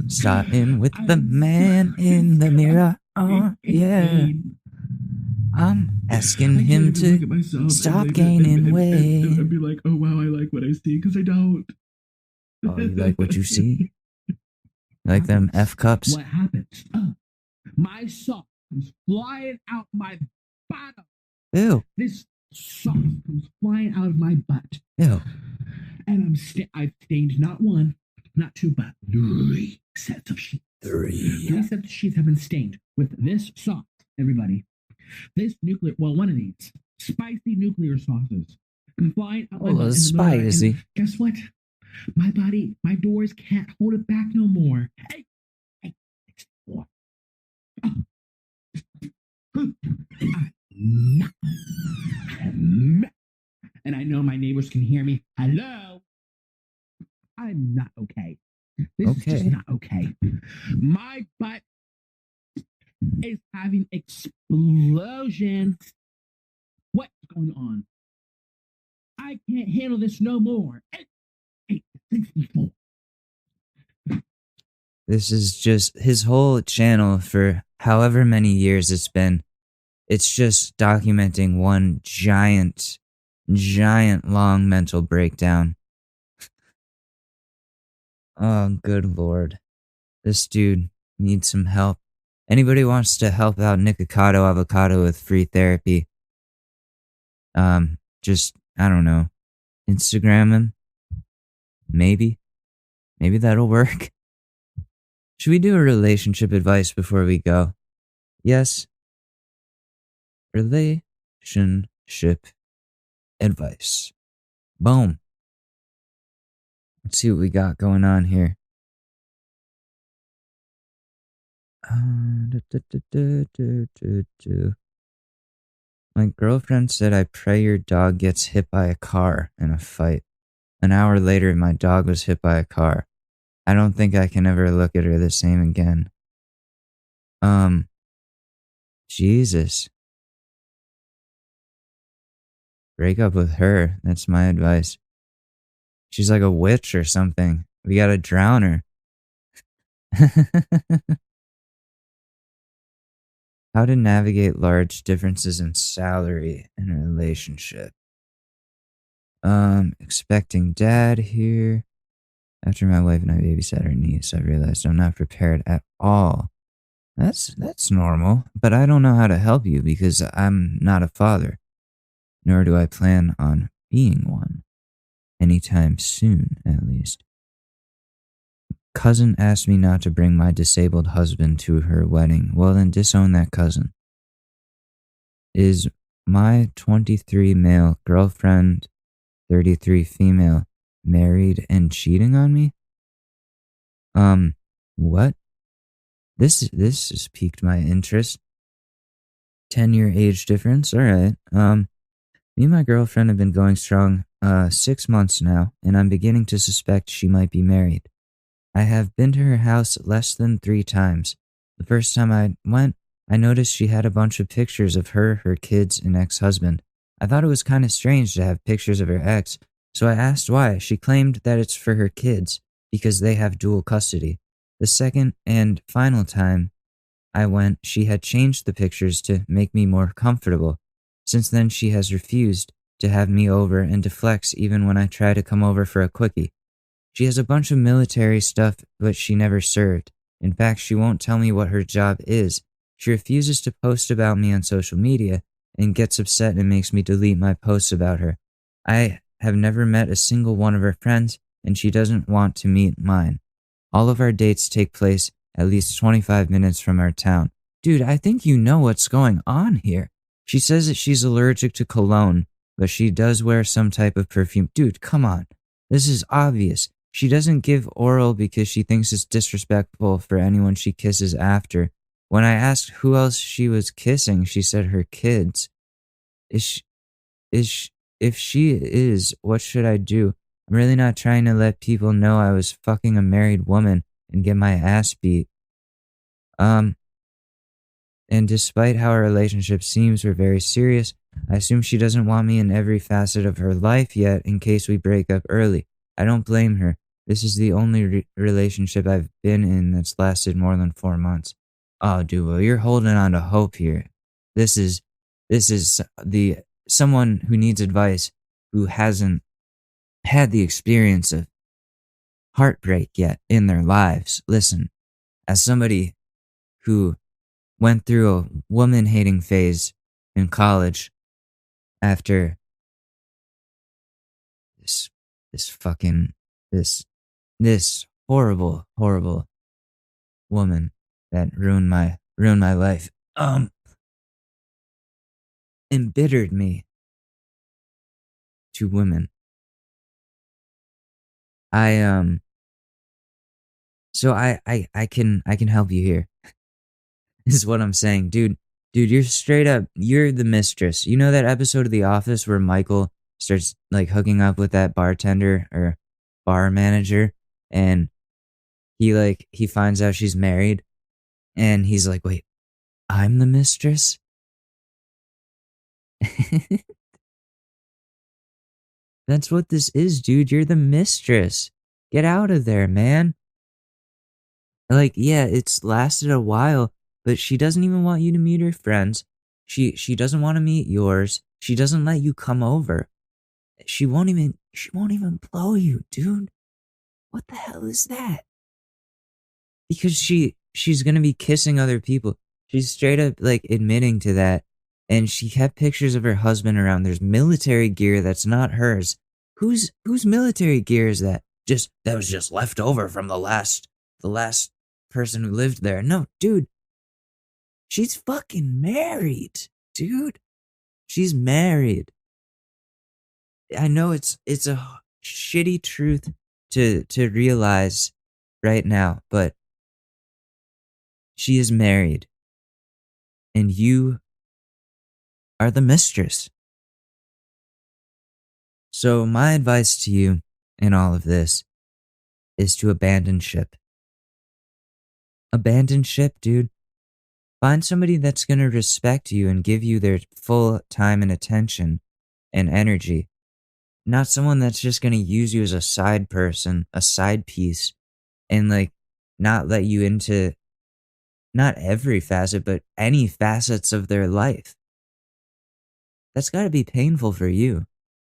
starting with the man in the mirror. Oh, yeah. I'm asking him to stop gaining weight. And be like, oh wow, I like what I see, because I don't. Oh, you like what you see? Like them F cups? What happens? My sock comes flying out my bottom. Ew. This sock comes flying out of my butt. Ew. And I've stained not one, not two, but 3 sets of sheets. 3 sets of sheets have been stained with this sauce, everybody. This one of these spicy nuclear sauces come flying out my butt. Spicy. Guess what? My body, my doors can't hold it back no more. Hey, it's what? And I know my neighbors can hear me. Hello? I'm not okay. This is just not okay. My butt is having explosions. What's going on? I can't handle this no more. 864. This is just his whole channel for however many years it's been. It's just documenting one giant long mental breakdown. Oh, good lord. This dude needs some help. Anybody wants to help out Nikocado Avocado with free therapy? Just, I don't know, Instagram him? Maybe that'll work. Should we do a relationship advice before we go? Yes. Relationship advice. Boom. Let's see what we got going on here. My girlfriend said I pray your dog gets hit by a car in a fight. An hour later, my dog was hit by a car. I don't think I can ever look at her the same again. Jesus. Break up with her. That's my advice. She's like a witch or something. We gotta drown her. How to navigate large differences in salary in a relationship. Expecting dad here. After my wife and I babysat her niece, I realized I'm not prepared at all. That's normal, but I don't know how to help you because I'm not a father, nor do I plan on being one. Anytime soon, at least. Cousin asked me not to bring my disabled husband to her wedding. Well, then disown that cousin. Is my 23 male girlfriend, 33 female, married and cheating on me? What? This has piqued my interest. 10-year age difference, alright. Me and my girlfriend have been going strong 6 months now, and I'm beginning to suspect she might be married. I have been to her house less than 3 times. The first time I went, I noticed she had a bunch of pictures of her kids, and ex-husband. I thought it was kind of strange to have pictures of her ex, so I asked why. She claimed that it's for her kids, because they have dual custody. The second and final time I went, she had changed the pictures to make me more comfortable. Since then, she has refused to have me over and to flex even when I try to come over for a quickie. She has a bunch of military stuff, but she never served. In fact, she won't tell me what her job is. She refuses to post about me on social media and gets upset and makes me delete my posts about her. I have never met a single one of her friends, and she doesn't want to meet mine. All of our dates take place at least 25 minutes from our town. Dude, I think you know what's going on here. She says that she's allergic to cologne, but she does wear some type of perfume. Dude, come on. This is obvious. She doesn't give oral because she thinks it's disrespectful for anyone she kisses after. When I asked who else she was kissing, she said her kids. Is she, is she, if she is, what should I do? I'm really not trying to let people know I was fucking a married woman and get my ass beat. And despite how our relationship seems, we're very serious. I assume she doesn't want me in every facet of her life yet in case we break up early. I don't blame her. This is the only relationship I've been in that's lasted more than 4 months. Oh, dude, well, you're holding on to hope here. This is the someone who needs advice who hasn't had the experience of heartbreak yet in their lives. Listen, as somebody who went through a woman-hating phase in college after this horrible woman that ruined my life, embittered me to women. So I can help you here. Is what I'm saying, dude. Dude, you're straight up, you're the mistress. You know that episode of The Office where Michael starts like hooking up with that bartender or bar manager, and he finds out she's married, and he's like, wait, I'm the mistress? That's what this is, dude. You're the mistress. Get out of there, man. Like, yeah, it's lasted a while, but she doesn't even want you to meet her friends. She doesn't want to meet yours. She doesn't let you come over. She won't even blow you, dude. What the hell is that? Because she's gonna be kissing other people. She's straight up like admitting to that. And she kept pictures of her husband around. There's military gear that's not hers. Whose military gear is that? That was just left over from the last person who lived there. No, dude. She's fucking married, dude. She's married. I know it's a shitty truth to realize right now, but she is married. And you are the mistress. So my advice to you in all of this is to abandon ship. Abandon ship, dude. Find somebody that's going to respect you and give you their full time and attention and energy. Not someone that's just going to use you as a side person, a side piece, and like not let you into not every facet, but any facets of their life. That's got to be painful for you.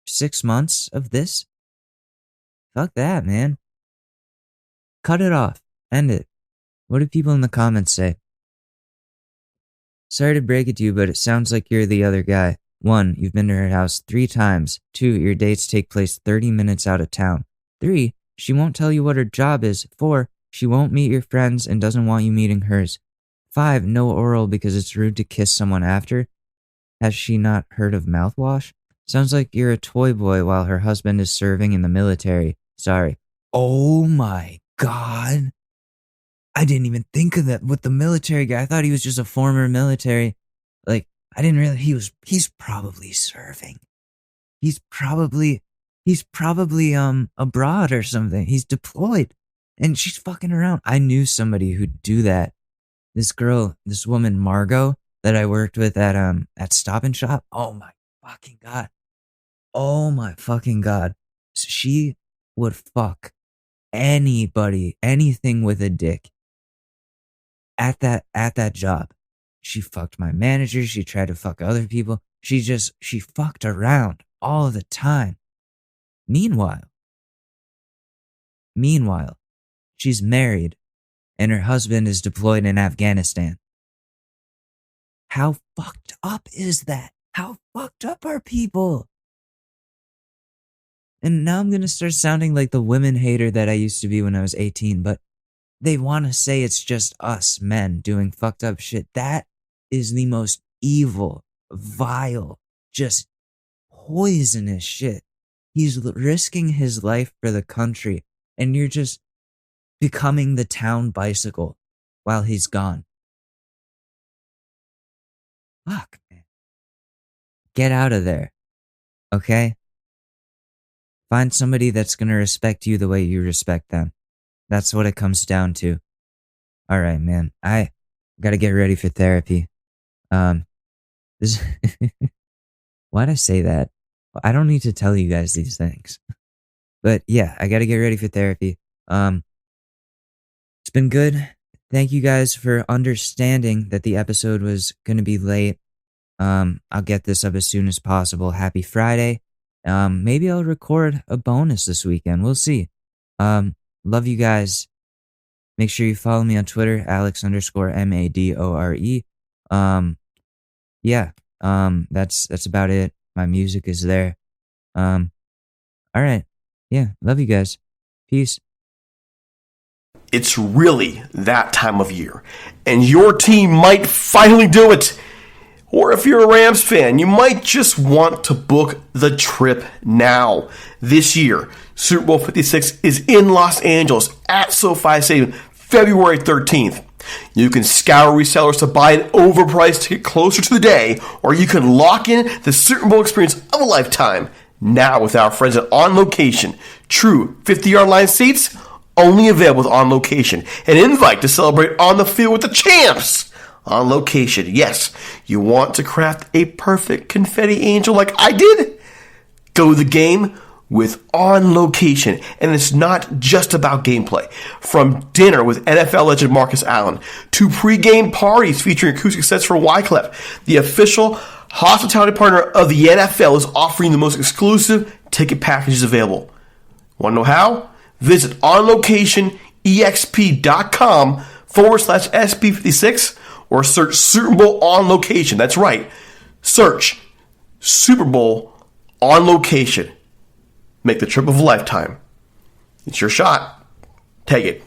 6 months of this? Fuck that, man. Cut it off. End it. What do people in the comments say? Sorry to break it to you, but it sounds like you're the other guy. 1, you've been to her house 3 times. 2, your dates take place 30 minutes out of town. 3, she won't tell you what her job is. 4, she won't meet your friends and doesn't want you meeting hers. 5, no oral because it's rude to kiss someone after. Has she not heard of mouthwash? Sounds like you're a toy boy while her husband is serving in the military. Sorry. Oh my God. I didn't even think of that with the military guy. I thought he was just a former military. Like, I didn't realize he's probably serving. He's probably abroad or something. He's deployed. And she's fucking around. I knew somebody who'd do that. This woman, Margot, that I worked with at Stop and Shop. Oh my fucking God. Oh my fucking God. She would fuck anybody, anything with a dick at that job. She fucked my manager. She tried to fuck other people. She fucked around all the time. Meanwhile, she's married and her husband is deployed in Afghanistan. How fucked up is that? How fucked up are people? And now I'm going to start sounding like the women hater that I used to be when I was 18, but they want to say it's just us men doing fucked up shit. That is the most evil, vile, just poisonous shit. He's risking his life for the country. and you're just becoming the town bicycle while he's gone. Fuck, man. Get out of there. Okay? Find somebody that's going to respect you the way you respect them. That's what it comes down to. All right, man. I got to get ready for therapy. This Why'd I say that? I don't need to tell you guys these things. But yeah, I got to get ready for therapy. It's been good. Thank you guys for understanding that the episode was going to be late. I'll get this up as soon as possible. Happy Friday. Maybe I'll record a bonus this weekend. We'll see. Love you guys. Make sure you follow me on Twitter, Alex_MADORE. That's about it. My music is there. All right. Yeah, love you guys. Peace. It's really that time of year, and your team might finally do it. Or if you're a Rams fan, you might just want to book the trip now. This year, Super Bowl 56 is in Los Angeles at SoFi Stadium, February 13th. You can scour resellers to buy an overpriced ticket closer to the day, or you can lock in the Super Bowl experience of a lifetime now with our friends at On Location. True 50-yard line seats, only available with On Location. An invite to celebrate on the field with the champs. On Location. Yes, you want to craft a perfect confetti angel like I did? Go to the game with On Location. And it's not just about gameplay. From dinner with NFL legend Marcus Allen to pregame parties featuring acoustic sets for Wyclef, the official hospitality partner of the NFL is offering the most exclusive ticket packages available. Want to know how? Visit onlocationexp.com/SB56 or search Super Bowl On Location. That's right. Search Super Bowl On Location. Make the trip of a lifetime. It's your shot. Take it.